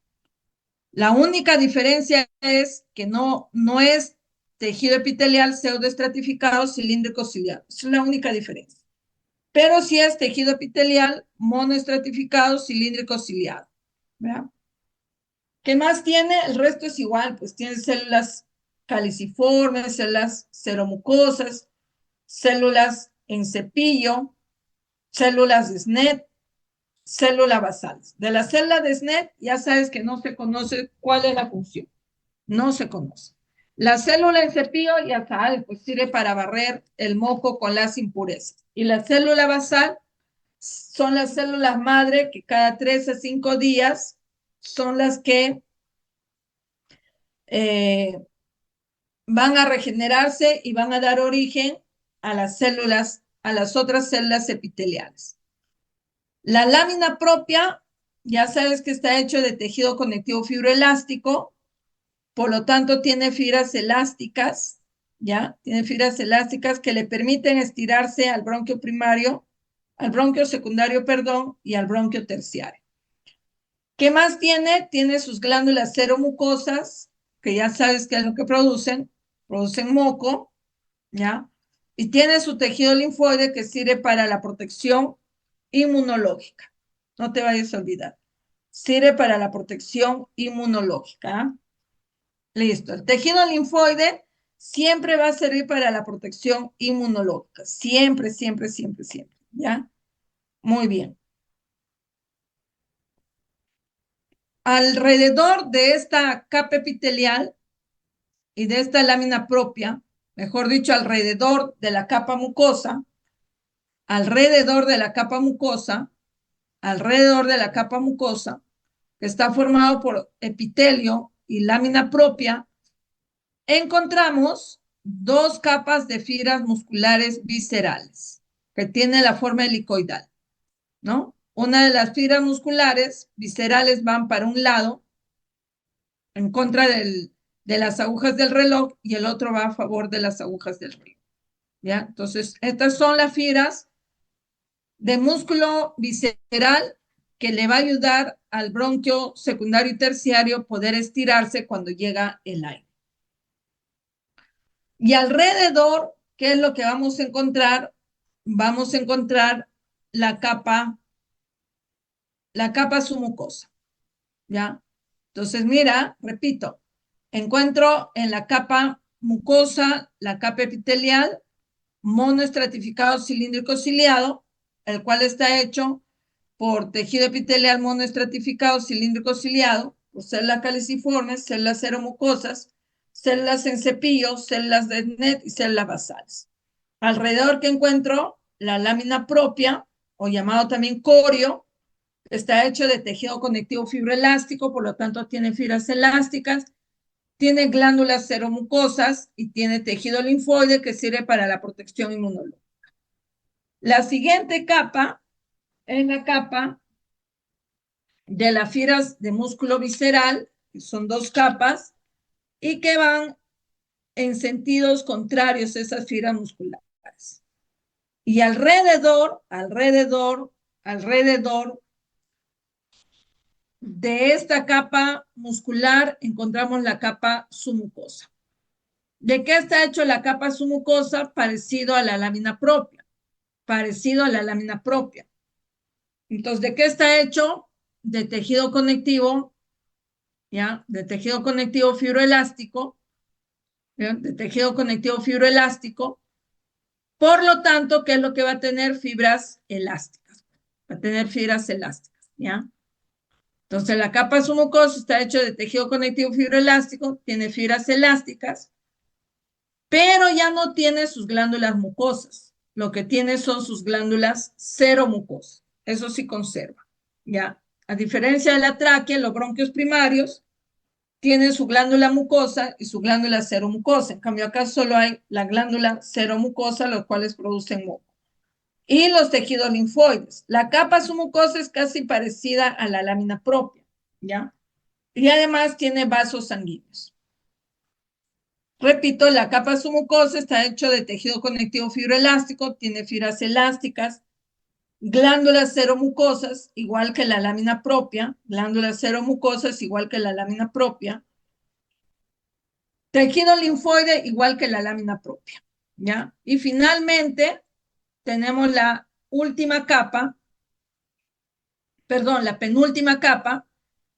La única diferencia es que no es tejido epitelial pseudoestratificado cilíndrico ciliado. Esa es la única diferencia. pero sí es tejido epitelial monoestratificado cilíndrico ciliado. ¿Verdad? ¿Qué más tiene? El resto es igual, pues tiene células caliciformes, células seromucosas, células en cepillo, células de SNET, células basales. De la célula de SNET ya sabes que no se conoce cuál es la función. No se conoce. La célula en cepillo ya sabes, pues sirve para barrer el moco con las impurezas. Y la célula basal son las células madre que cada 3 a 5 días son las que van a regenerarse y van a dar origen a las células, a las otras células epiteliales. La lámina propia, ya sabes que está hecho de tejido conectivo fibroelástico, por lo tanto tiene fibras elásticas, ¿ya? Tiene fibras elásticas que le permiten estirarse al bronquio primario, al bronquio secundario, perdón, y al bronquio terciario. ¿Qué más tiene? Tiene sus glándulas seromucosas, que ya sabes qué es lo que producen moco, ¿ya? Y tiene su tejido linfoide que sirve para la protección inmunológica. No te vayas a olvidar. Sirve para la protección inmunológica. Listo. El tejido linfoide siempre va a servir para la protección inmunológica. Siempre, siempre, siempre, siempre. ¿Ya? Muy bien. Alrededor de esta capa epitelial y de esta lámina propia, mejor dicho, alrededor de la capa mucosa, que está formado por epitelio y lámina propia, encontramos dos capas de fibras musculares viscerales que tienen la forma helicoidal, ¿no? Una de las fibras musculares viscerales van para un lado, en contra de las agujas del reloj, y el otro va a favor de las agujas del reloj. ¿Ya? Entonces, estas son las fibras de músculo visceral que le va a ayudar al bronquio secundario y terciario poder estirarse cuando llega el aire. Y alrededor, ¿qué es lo que vamos a encontrar? Vamos a encontrar la capa submucosa, ¿ya? Entonces, mira, repito, encuentro en la capa mucosa la capa epitelial monoestratificado cilíndrico ciliado, el cual está hecho por tejido epitelial monoestratificado cilíndrico ciliado, por células caliciformes, células seromucosas, células en cepillo, células de SNET y células basales. Alrededor que encuentro la lámina propia, o llamado también corio, está hecho de tejido conectivo fibroelástico, por lo tanto tiene fibras elásticas, tiene glándulas seromucosas y tiene tejido linfoide que sirve para la protección inmunológica. La siguiente capa es la capa de las fibras de músculo visceral, que son dos capas, y que van en sentidos contrarios a esas fibras musculares. Y alrededor de esta capa muscular encontramos la capa submucosa. ¿De qué está hecho la capa submucosa? Parecido a la lámina propia. Entonces, ¿de qué está hecho? De tejido conectivo, ¿ya? De tejido conectivo fibroelástico, ¿ya? De tejido conectivo fibroelástico. Por lo tanto, ¿qué es lo que va a tener? Fibras elásticas. Va a tener fibras elásticas, ¿ya? Entonces, la capa submucosa está hecha de tejido conectivo fibroelástico, tiene fibras elásticas, pero ya no tiene sus glándulas mucosas. Lo que tiene son sus glándulas seromucosas. Eso sí conserva, ¿ya? A diferencia de la tráquea, los bronquios primarios tienen su glándula mucosa y su glándula seromucosa. En cambio, acá solo hay la glándula seromucosa, los cuales producen moco. Y los tejidos linfoides. La capa submucosa es casi parecida a la lámina propia, ¿ya? Y además tiene vasos sanguíneos. Repito, la capa submucosa está hecha de tejido conectivo fibroelástico, tiene fibras elásticas, glándulas seromucosas, igual que la lámina propia, glándulas seromucosas, igual que la lámina propia, tejido linfoide, igual que la lámina propia, ¿ya? Y finalmente tenemos la última capa, perdón, la penúltima capa,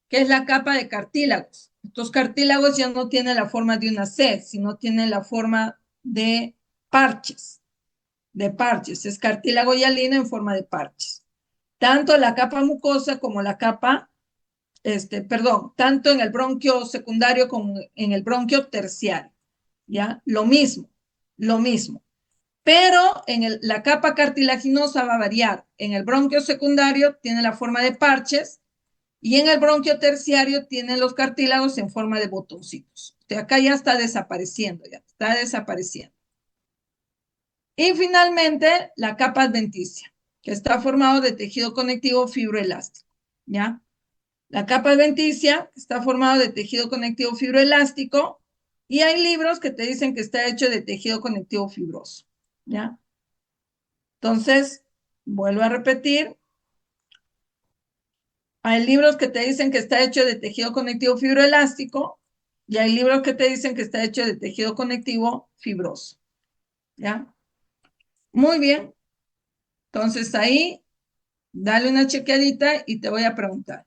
que es la capa de cartílagos. Estos cartílagos ya no tienen la forma de una C, sino tienen la forma de parches, es cartílago hialino en forma de parches. Tanto la capa mucosa como la capa, tanto en el bronquio secundario como en el bronquio terciario, ¿ya? Lo mismo, lo mismo. Pero en la capa cartilaginosa va a variar. En el bronquio secundario tiene la forma de parches y en el bronquio terciario tiene los cartílagos en forma de botoncitos. O sea, acá ya está desapareciendo, ya está desapareciendo. Y finalmente, la capa adventicia, que está formado de tejido conectivo fibroelástico, ¿ya? La capa adventicia está formado de tejido conectivo fibroelástico y hay libros que te dicen que está hecho de tejido conectivo fibroso, ¿ya? Entonces, vuelvo a repetir, hay libros que te dicen que está hecho de tejido conectivo fibroelástico y hay libros que te dicen que está hecho de tejido conectivo fibroso, ¿ya? Muy bien, entonces ahí dale una chequeadita y te voy a preguntar.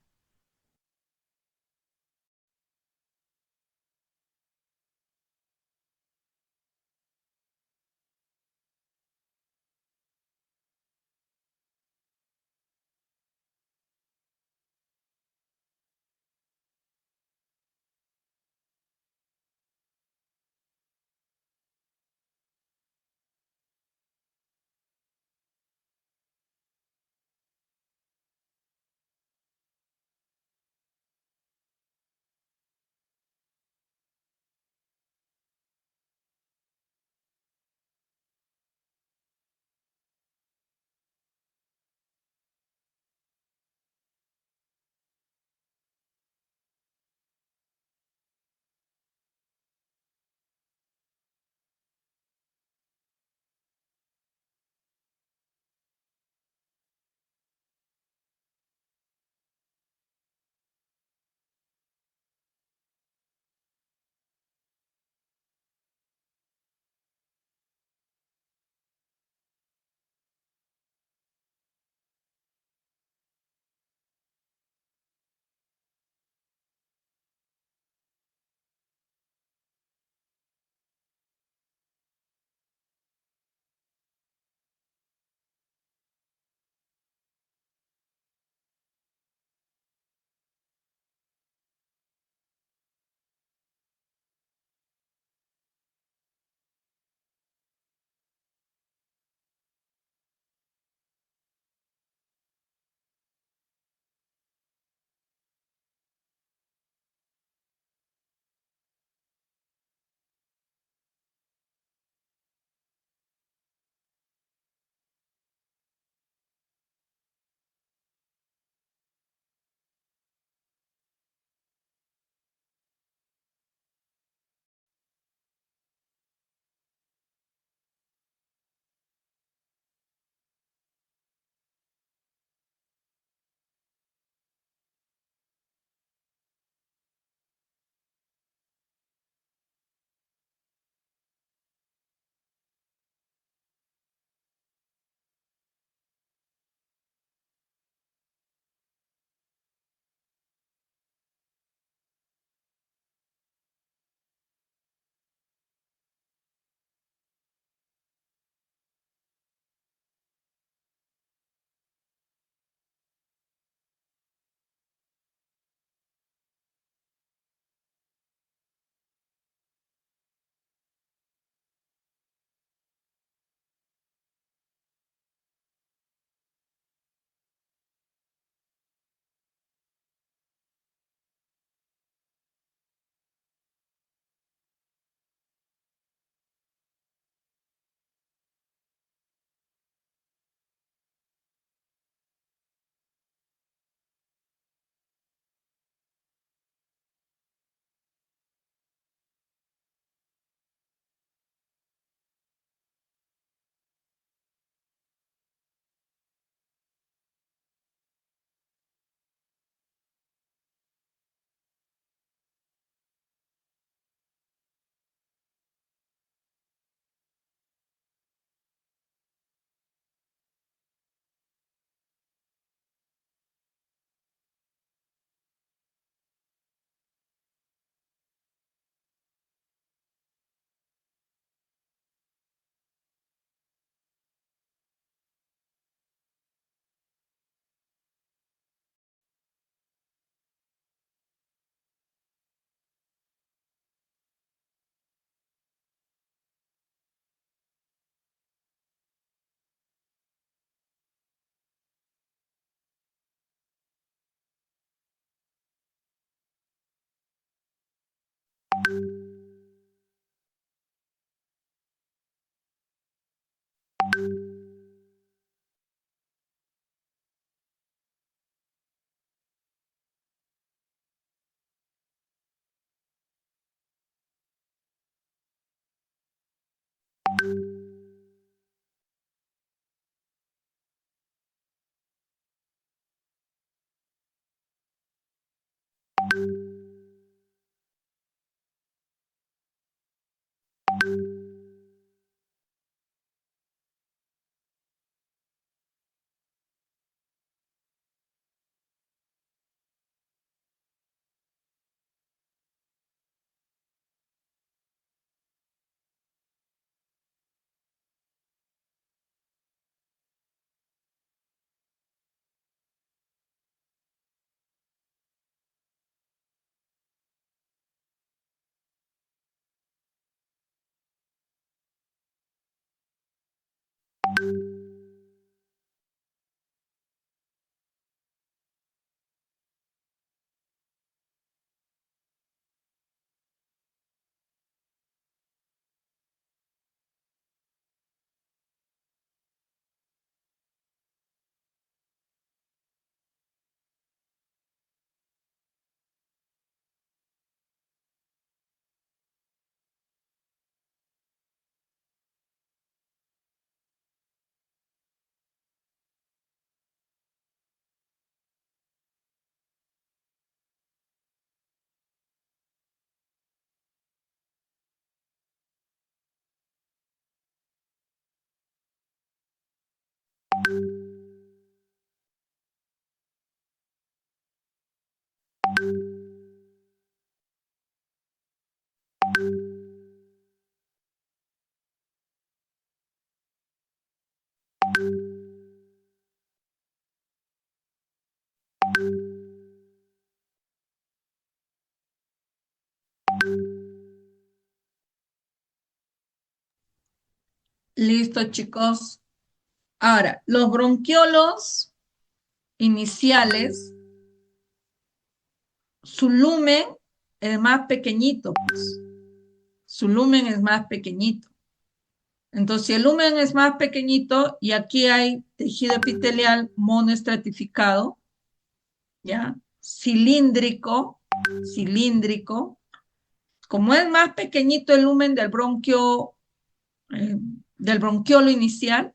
Listo, chicos. Ahora, los bronquiolos iniciales, su lumen es más pequeñito, pues. Su lumen es más pequeñito. Entonces, si el lumen es más pequeñito y aquí hay tejido epitelial monoestratificado, ¿ya? Cilíndrico, como es más pequeñito el lumen del del bronquiolo inicial,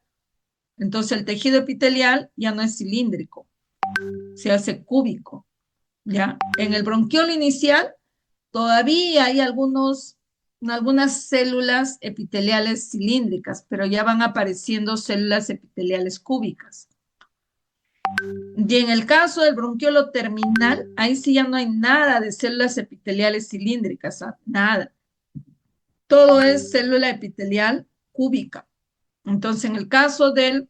entonces el tejido epitelial ya no es cilíndrico, se hace cúbico, ¿ya? En el bronquiolo inicial todavía hay algunas células epiteliales cilíndricas, pero ya van apareciendo células epiteliales cúbicas. Y en el caso del bronquiolo terminal, ahí sí ya no hay nada de células epiteliales cilíndricas, nada. Todo es célula epitelial cúbica. Entonces, en el caso del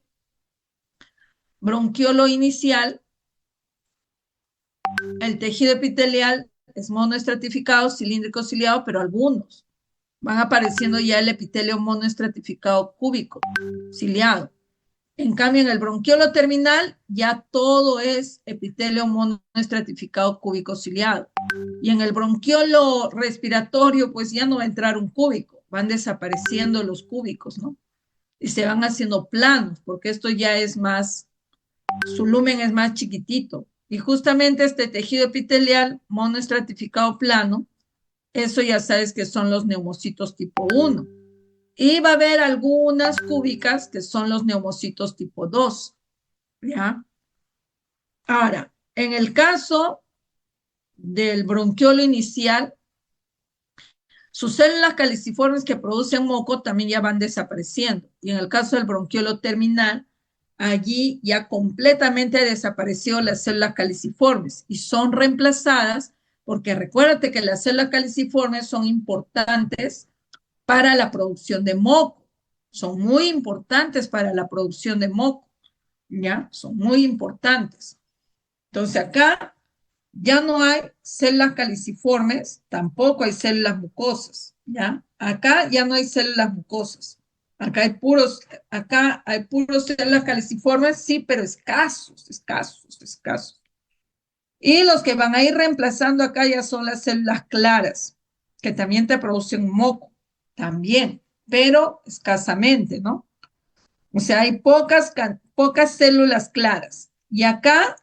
bronquiolo inicial, el tejido epitelial es monoestratificado, cilíndrico, ciliado, pero algunos van apareciendo ya el epitelio monoestratificado cúbico, ciliado. En cambio, en el bronquiolo terminal ya todo es epitelio monoestratificado cúbico ciliado. Y en el bronquiolo respiratorio, pues ya no va a entrar un cúbico, van desapareciendo los cúbicos, ¿no? Y se van haciendo planos, porque esto ya es más, su lumen es más chiquitito. Y justamente este tejido epitelial monoestratificado plano, eso ya sabes que son los neumocitos tipo 1. Y va a haber algunas cúbicas que son los neumocitos tipo 2. ¿Ya? Ahora, en el caso del bronquiolo inicial, sus células caliciformes que producen moco también ya van desapareciendo. Y en el caso del bronquiolo terminal, allí ya completamente desapareció las células caliciformes y son reemplazadas porque recuérdate que las células caliciformes son importantes para la producción de moco. Son muy importantes para la producción de moco, ¿ya? Son muy importantes. Entonces acá ya no hay células caliciformes, tampoco hay células mucosas, ¿ya? Acá ya no hay células mucosas. Acá hay puros células caliciformes, sí, pero escasos. Y los que van a ir reemplazando acá ya son las células claras, que también te producen moco, también, pero escasamente, ¿no? O sea, hay pocas células claras. Y acá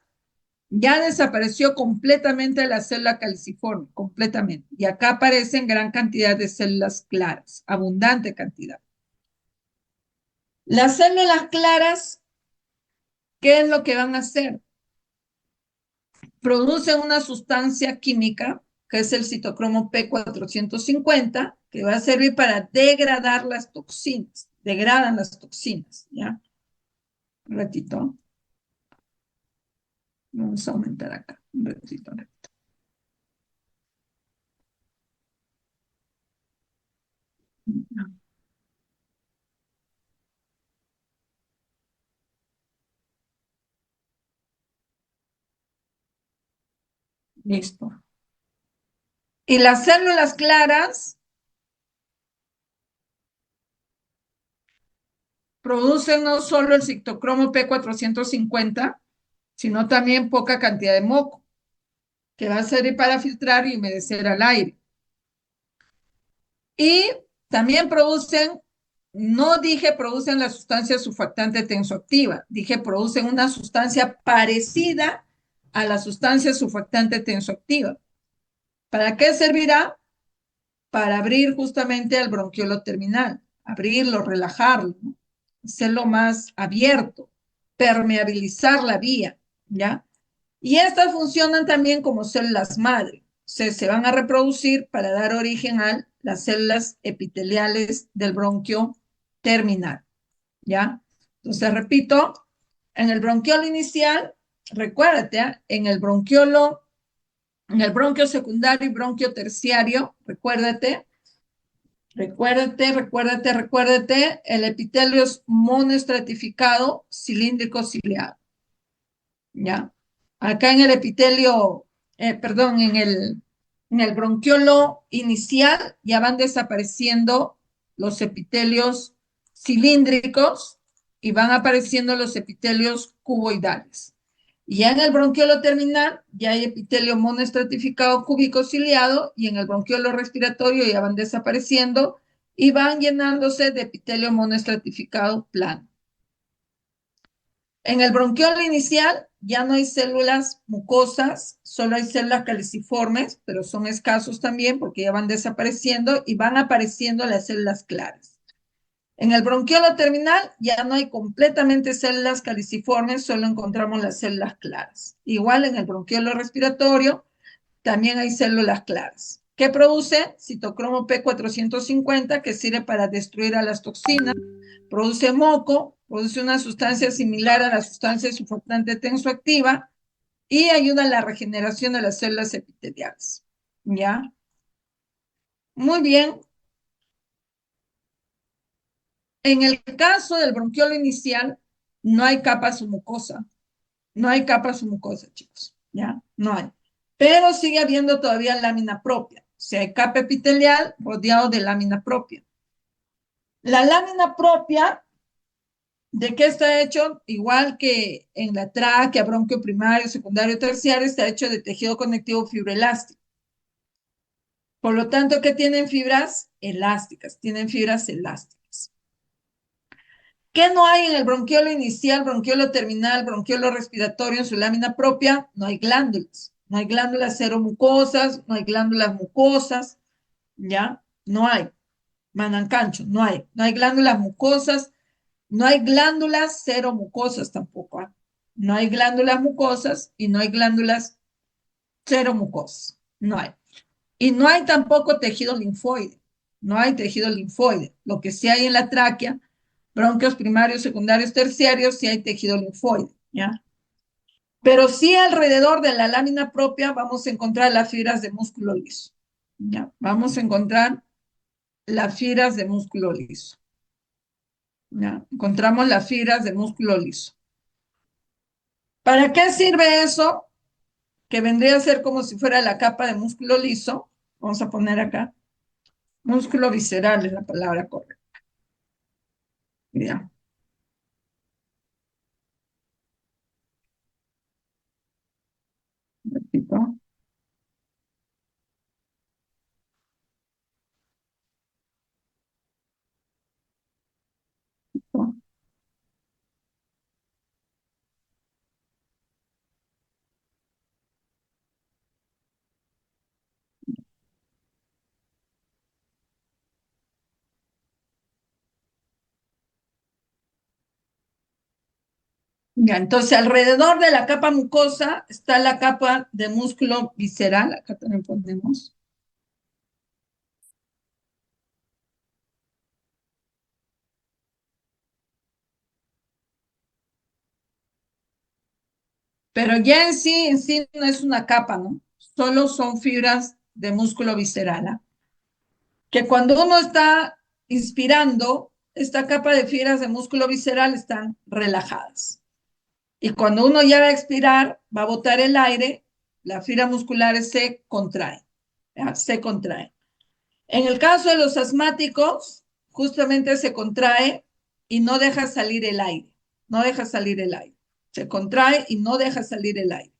ya desapareció completamente la célula caliciforme, completamente. Y acá aparecen gran cantidad de células claras, abundante cantidad. Las células claras, ¿qué es lo que van a hacer? Producen una sustancia química, que es el citocromo P450, que va a servir para degradar las toxinas. Degradan las toxinas, ¿ya? Un ratito. Vamos a aumentar acá. Un ratito. Listo. Y las células claras producen no solo el citocromo P450, sino también poca cantidad de moco, que va a servir para filtrar y humedecer al aire. Y también producen, no dije producen la sustancia surfactante tensoactiva, dije producen una sustancia parecida a la sustancia surfactante tensoactiva. ¿Para qué servirá? Para abrir justamente el bronquiolo terminal, abrirlo, relajarlo, ¿no? Hacerlo más abierto, permeabilizar la vía, ¿ya? Y estas funcionan también como células madre. Se van a reproducir para dar origen a las células epiteliales del bronquio terminal, ¿ya? Entonces, repito, en el bronquiolo inicial, recuérdate, ¿eh? En el bronquio secundario y bronquio terciario, recuérdate, el epitelio es monoestratificado, cilíndrico ciliado, ¿ya? Acá en el epitelio, perdón, en el bronquiolo inicial ya van desapareciendo los epitelios cilíndricos y van apareciendo los epitelios cuboidales. Y ya en el bronquiolo terminal ya hay epitelio monoestratificado cúbico ciliado y en el bronquiolo respiratorio ya van desapareciendo y van llenándose de epitelio monoestratificado plano. En el bronquiolo inicial ya no hay células mucosas, solo hay células caliciformes, pero son escasos también porque ya van desapareciendo y van apareciendo las células claras. En el bronquiolo terminal ya no hay completamente células caliciformes, solo encontramos las células claras. Igual en el bronquiolo respiratorio también hay células claras. ¿Qué produce? Citocromo P450, que sirve para destruir a las toxinas. Produce moco, produce una sustancia similar a la sustancia surfactante tensoactiva y ayuda a la regeneración de las células epiteliales. ¿Ya? Muy bien. En el caso del bronquiolo inicial, no hay capa submucosa. No hay capa submucosa, chicos. ¿Ya? No hay. Pero sigue habiendo todavía lámina propia. O sea, hay capa epitelial rodeado de lámina propia. La lámina propia, ¿de qué está hecho? Igual que en la tráquea, bronquio primario, secundario, terciario, está hecho de tejido conectivo fibroelástico. Por lo tanto, ¿qué tienen fibras? Elásticas. Tienen fibras elásticas. ¿Qué no hay en el bronquiolo inicial, bronquiolo terminal, bronquiolo respiratorio en su lámina propia? No hay glándulas. No hay glándulas seromucosas, no hay glándulas mucosas, ¿ya? No hay. Manancancho, no hay. No hay glándulas mucosas, no hay glándulas seromucosas tampoco. ¿Eh? No hay glándulas mucosas y no hay glándulas seromucosas. No hay. Y no hay tampoco tejido linfoide. No hay tejido linfoide. Lo que sí hay en la tráquea, bronquios primarios, secundarios, terciarios, sí hay tejido linfoide, ¿ya? Pero sí alrededor de la lámina propia vamos a encontrar las fibras de músculo liso, ¿ya? Vamos a encontrar las fibras de músculo liso, ¿ya? Encontramos las fibras de músculo liso. ¿Para qué sirve eso? Que vendría a ser como si fuera la capa de músculo liso. Vamos a poner acá. Músculo visceral es la palabra correcta. Ya. Repito. Ya, entonces alrededor de la capa mucosa está la capa de músculo visceral. Acá también ponemos. Pero ya en sí no es una capa, ¿no? Solo son fibras de músculo visceral. ¿Ah? Que cuando uno está inspirando, esta capa de fibras de músculo visceral están relajadas. Y cuando uno ya va a expirar, va a botar el aire, las fibras musculares se contraen. ¿Ya? Se contraen. En el caso de los asmáticos, justamente se contrae y no deja salir el aire. No deja salir el aire. Se contrae y no deja salir el aire.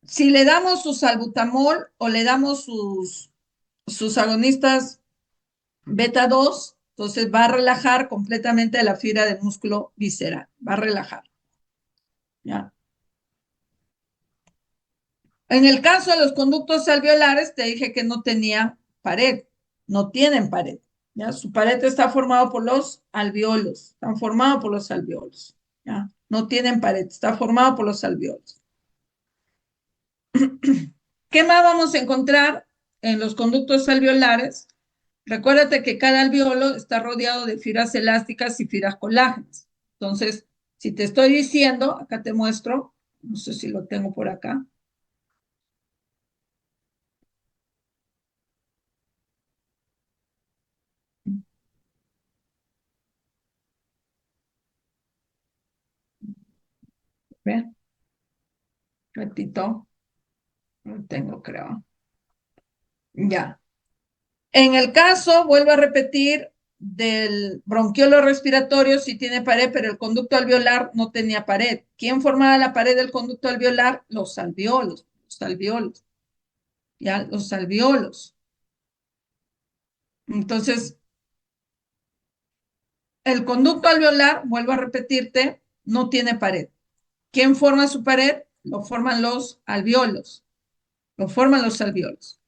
Si le damos su salbutamol o le damos sus agonistas beta 2, entonces va a relajar completamente la fibra del músculo visceral. Va a relajar. ¿Ya? En el caso de los conductos alveolares, te dije que no tenían pared, no tienen pared. ¿Ya? Su pared está formado por los alveolos, están formados por los alveolos. ¿Ya? No tienen pared, está formado por los alveolos. ¿Qué más vamos a encontrar en los conductos alveolares? Recuérdate que cada alveolo está rodeado de fibras elásticas y fibras colágenas. Entonces, si te estoy diciendo, acá te muestro, no sé si lo tengo por acá. ¿Ven? Repito, lo tengo, creo. Ya. En el caso, vuelvo a repetir, del bronquiolo respiratorio sí tiene pared, pero el conducto alveolar no tenía pared. ¿Quién formaba la pared del conducto alveolar? Los alveolos, ¿ya? Los alveolos. Entonces, el conducto alveolar, vuelvo a repetirte, no tiene pared. ¿Quién forma su pared? Lo forman los alveolos. Lo forman los alveolos.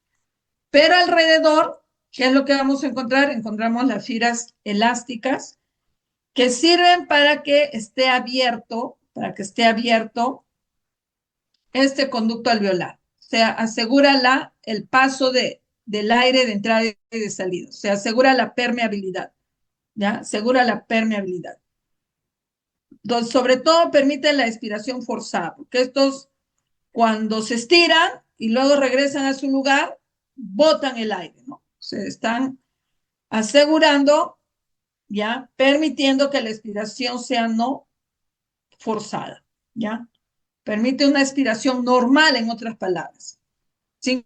Pero alrededor, ¿qué es lo que vamos a encontrar? Encontramos las fibras elásticas que sirven para que esté abierto este conducto alveolar. O sea, asegura el paso del aire de entrada y de salida. O sea, asegura la permeabilidad. ¿Ya? Asegura la permeabilidad. Entonces, sobre todo permite la expiración forzada, porque estos, cuando se estiran y luego regresan a su lugar, botan el aire, ¿no? Se están asegurando, ya, permitiendo que la expiración sea no forzada, ¿ya? Permite una expiración normal, en otras palabras. Sin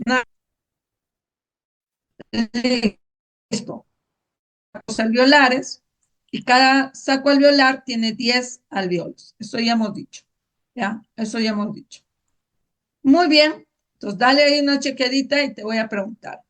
nada. Listo. Los alveolares, y cada saco alveolar tiene 10 alveolos. Eso ya hemos dicho, ¿ya? Eso ya hemos dicho. Muy bien. Entonces, dale ahí una chequeadita y te voy a preguntar.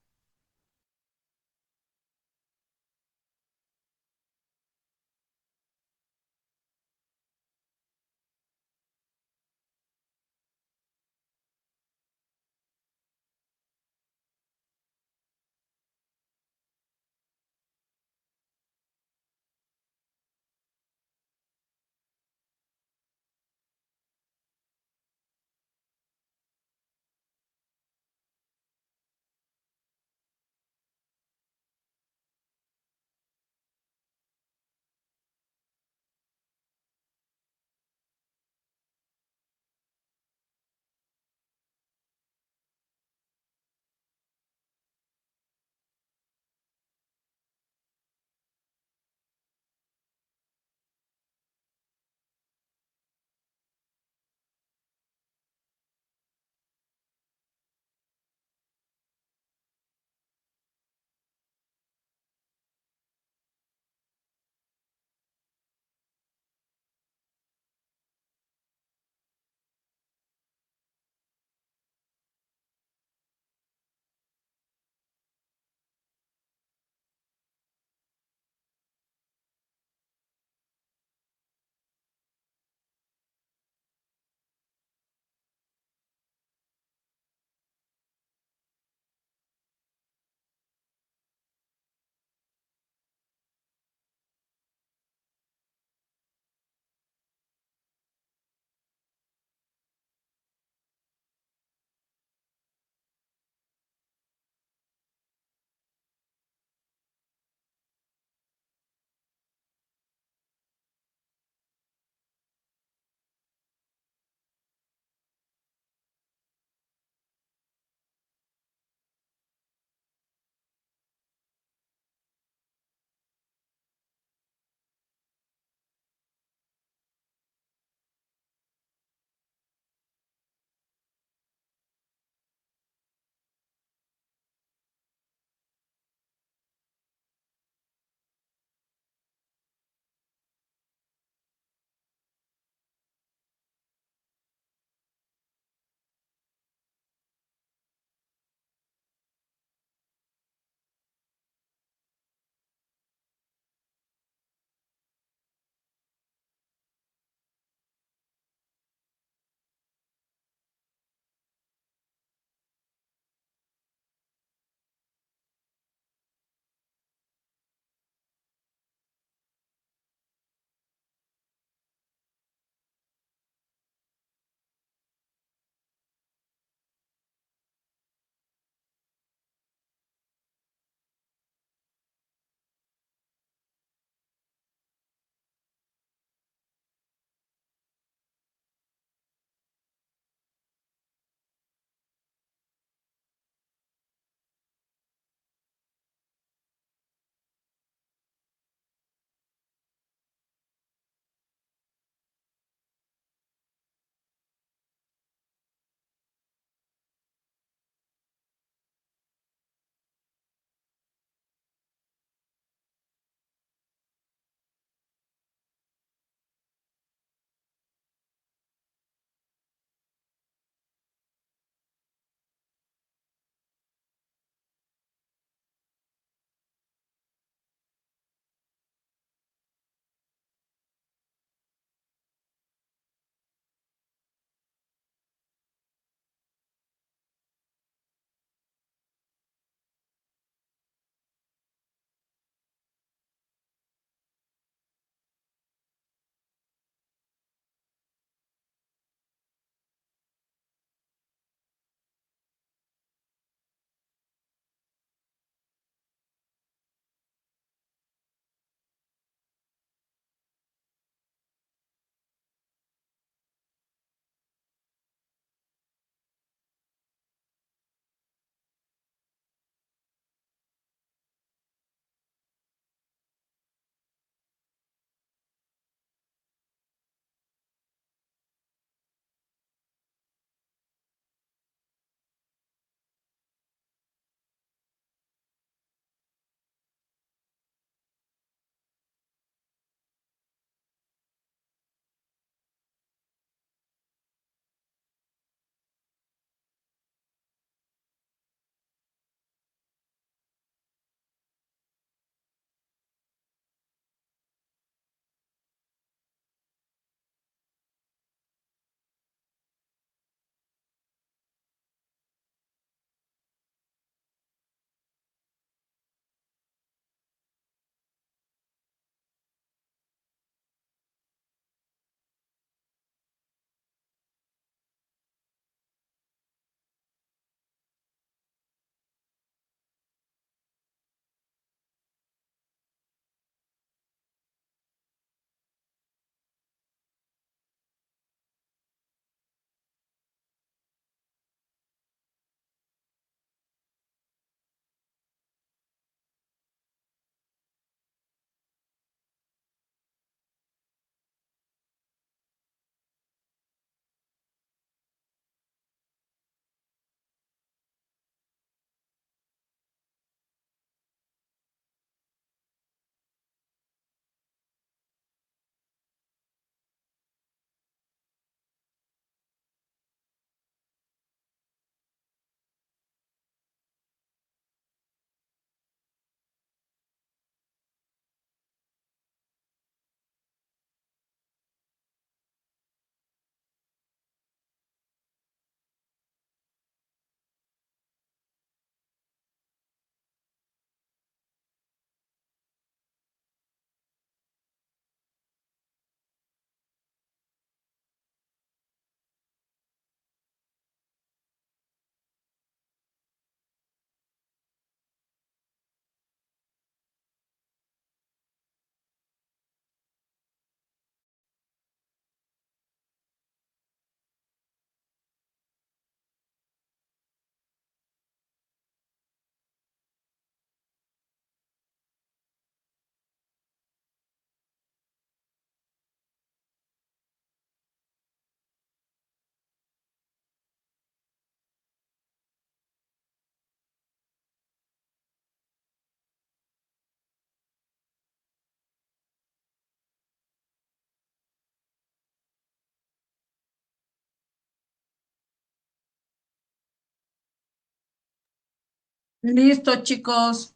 Listo, chicos.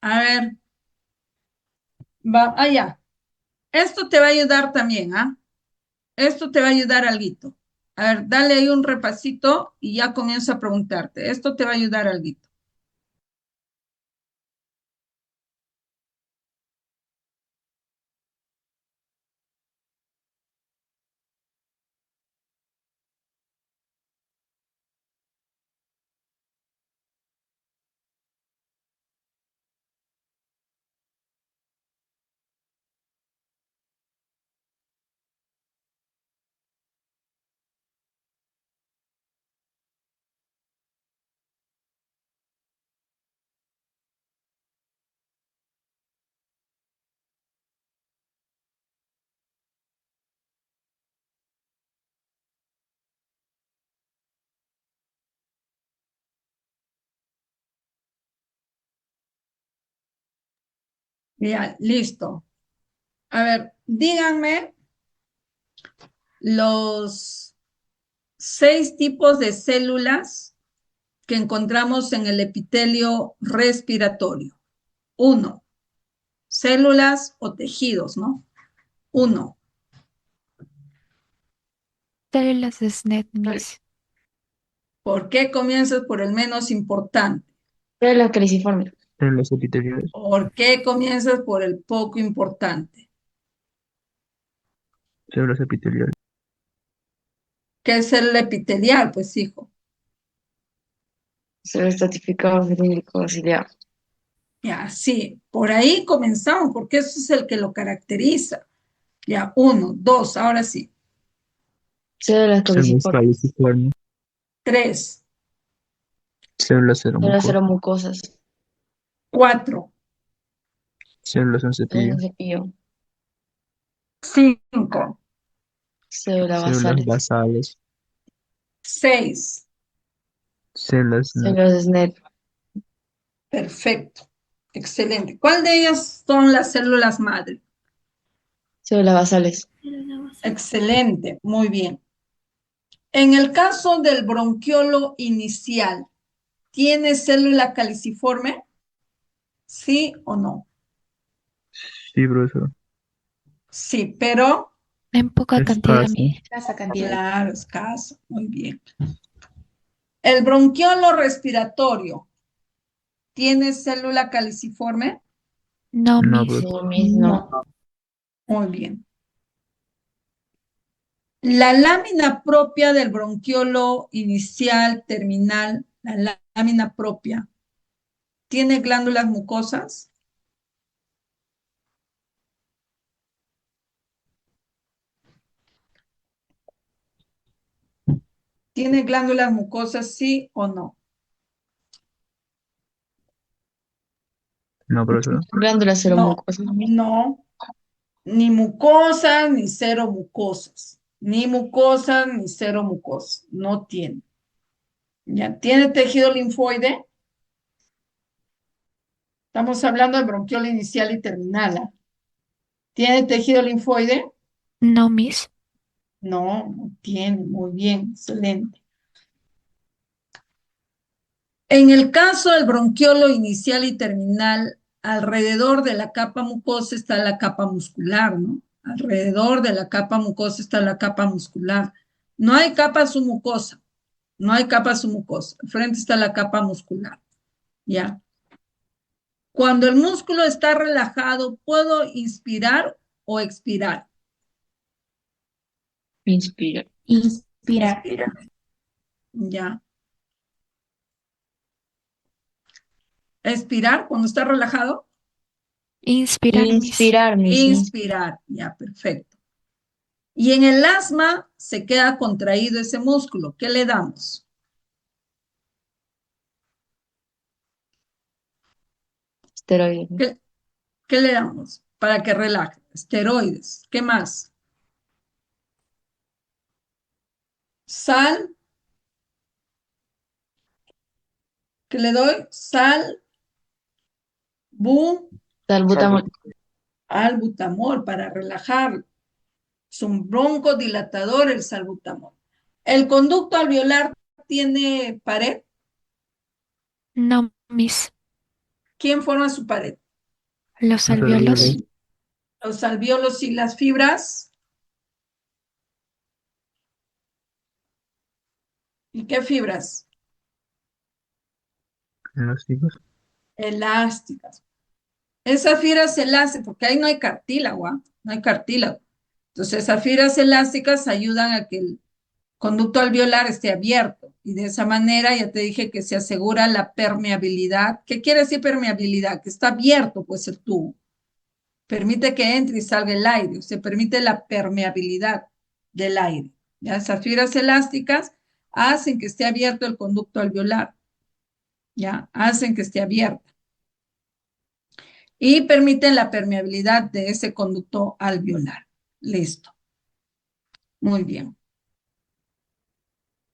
A ver, ya. Esto te va a ayudar también, ¿ah? Esto te va a ayudar alguito. A ver, dale ahí un repasito y ya comienzo a preguntarte. Esto te va a ayudar alguito. Ya, listo. A ver, díganme los 6 tipos de células que encontramos en el epitelio respiratorio. 1, células o tejidos, ¿no? 1, Células de SNET, Miss. ¿por qué comienzas por el menos importante? Células caliciformes. Células epiteliales. ¿Por qué comienzas por el poco importante? Células epiteliales. ¿Qué es el epitelial? Pues, hijo. Células estratificadas cilíndrico ciliar. Ya, sí, por ahí comenzamos, porque eso es el que lo caracteriza. Ya, 1, 2, ahora sí. Células Células caliciformes. caliciformes. 3, Células Células seromucosas. seromucosas. 4, Células en Células cepillo. en cepillo. 5, Células Células basales. basales. 6. Células NET. Células de SNET. Perfecto. Excelente. ¿Cuál de ellas son las células madre? Células basales. Excelente. Muy bien. En el caso del bronquiolo inicial, ¿tiene célula caliciforme? ¿Sí o no? Sí, profesor. Sí, pero En poca cantidad, Escaso. Miss. claro, escaso. Muy bien. El bronquiolo respiratorio, ¿tiene célula caliciforme? No, No, Miss. profesor. No, Miss, no. Muy bien. La lámina propia del bronquiolo inicial, terminal, la lámina propia, ¿tiene glándulas mucosas? ¿Tiene glándulas mucosas, sí o no? No, profesor. Glándulas No, seromucosas. no, ni mucosas, ni cero mucosas. Ni mucosas, ni cero mucosas. No tiene. ¿Ya tiene tejido linfoide? Estamos hablando de bronquiolo inicial y terminal. ¿Ah? ¿Tiene tejido linfoide? No, Miss. No, no tiene. Muy bien, excelente. En el caso del bronquiolo inicial y terminal, alrededor de la capa mucosa está la capa muscular, ¿no? Alrededor de la capa mucosa está la capa muscular. No hay capa submucosa, no hay capa submucosa. Frente está la capa muscular, ¿ya? Cuando el músculo está relajado, ¿puedo inspirar o expirar? Inspira. Inspirar. ¿Ya? ¿Expirar cuando está relajado? Inspirar, Miss. Inspirar, Miss. Inspirar, ya, perfecto. Y en el asma se queda contraído ese músculo. ¿Qué le damos? Esteroides. ¿Qué le damos para que relaje? Esteroides. ¿Qué más? Sal. ¿Qué le doy? Sal, Salbutamol. albutamol para relajar. Es un broncodilatador el salbutamol. ¿El conducto alveolar tiene pared? No, Miss. ¿Quién forma su pared? Los Los alvéolos. alvéolos. Los alvéolos y las fibras. ¿Y qué fibras? Elásticos. Elásticas. Esas fibras elásticas, porque ahí no hay cartílago, ¿ah? No hay cartílago. Entonces, esas fibras elásticas ayudan a que el conducto alveolar esté abierto y de esa manera ya te dije que se asegura la permeabilidad. ¿Qué quiere decir permeabilidad? Que está abierto pues el tubo. Permite que entre y salga el aire, se permite la permeabilidad del aire. ¿Ya? Esas fibras elásticas hacen que esté abierto el conducto alveolar, ¿ya? Hacen que esté abierto y permiten la permeabilidad de ese conducto alveolar. Listo. Muy bien.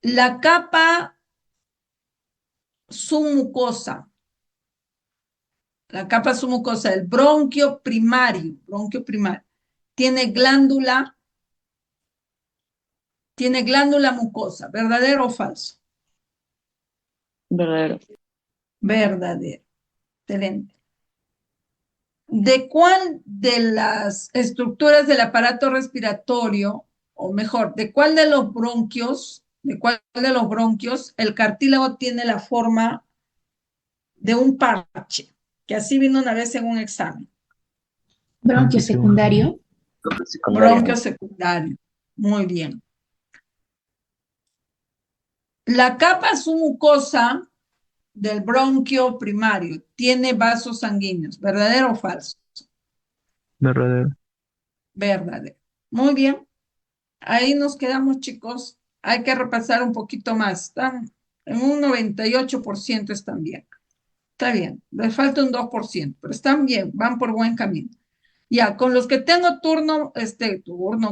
La capa submucosa, la capa submucosa, el bronquio primario, tiene glándula mucosa, ¿verdadero o falso? Verdadero. Verdadero. Excelente. ¿De cuál de las estructuras del aparato respiratorio, o mejor, de cuál de los bronquios, el cartílago tiene la forma de un parche? Que así vino una vez en un examen. Bronquio secundario. Bronquio secundario. Muy bien. La capa submucosa del bronquio primario tiene vasos sanguíneos, ¿verdadero o falso? Verdadero. Verdadero. Muy bien. Ahí nos quedamos, chicos. Hay que repasar un poquito más. Están en un 98% están bien. Está bien. Les falta un 2%, pero están bien. Van por buen camino. Ya, con los que tengo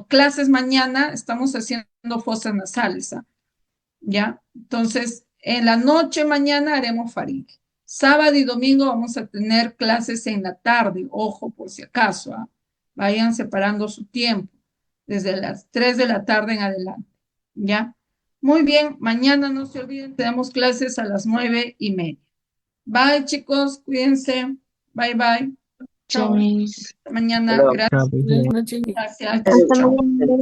clases mañana, estamos haciendo fosas nasales, ¿ah? ¿Ya? Entonces, en la noche mañana haremos faringe. Sábado y domingo vamos a tener clases en la tarde, ojo, por si acaso, ¿ah? Vayan separando su tiempo, desde las 3 de la tarde en adelante, ¿ya? Muy bien, mañana no se olviden, tenemos clases a las 9:30. Bye, chicos, cuídense. Bye, bye. Chao, Chao. Miss. Hasta mañana. Chao, Gracias. pues. Buenas noches. Gracias. Hasta Chao. mañana.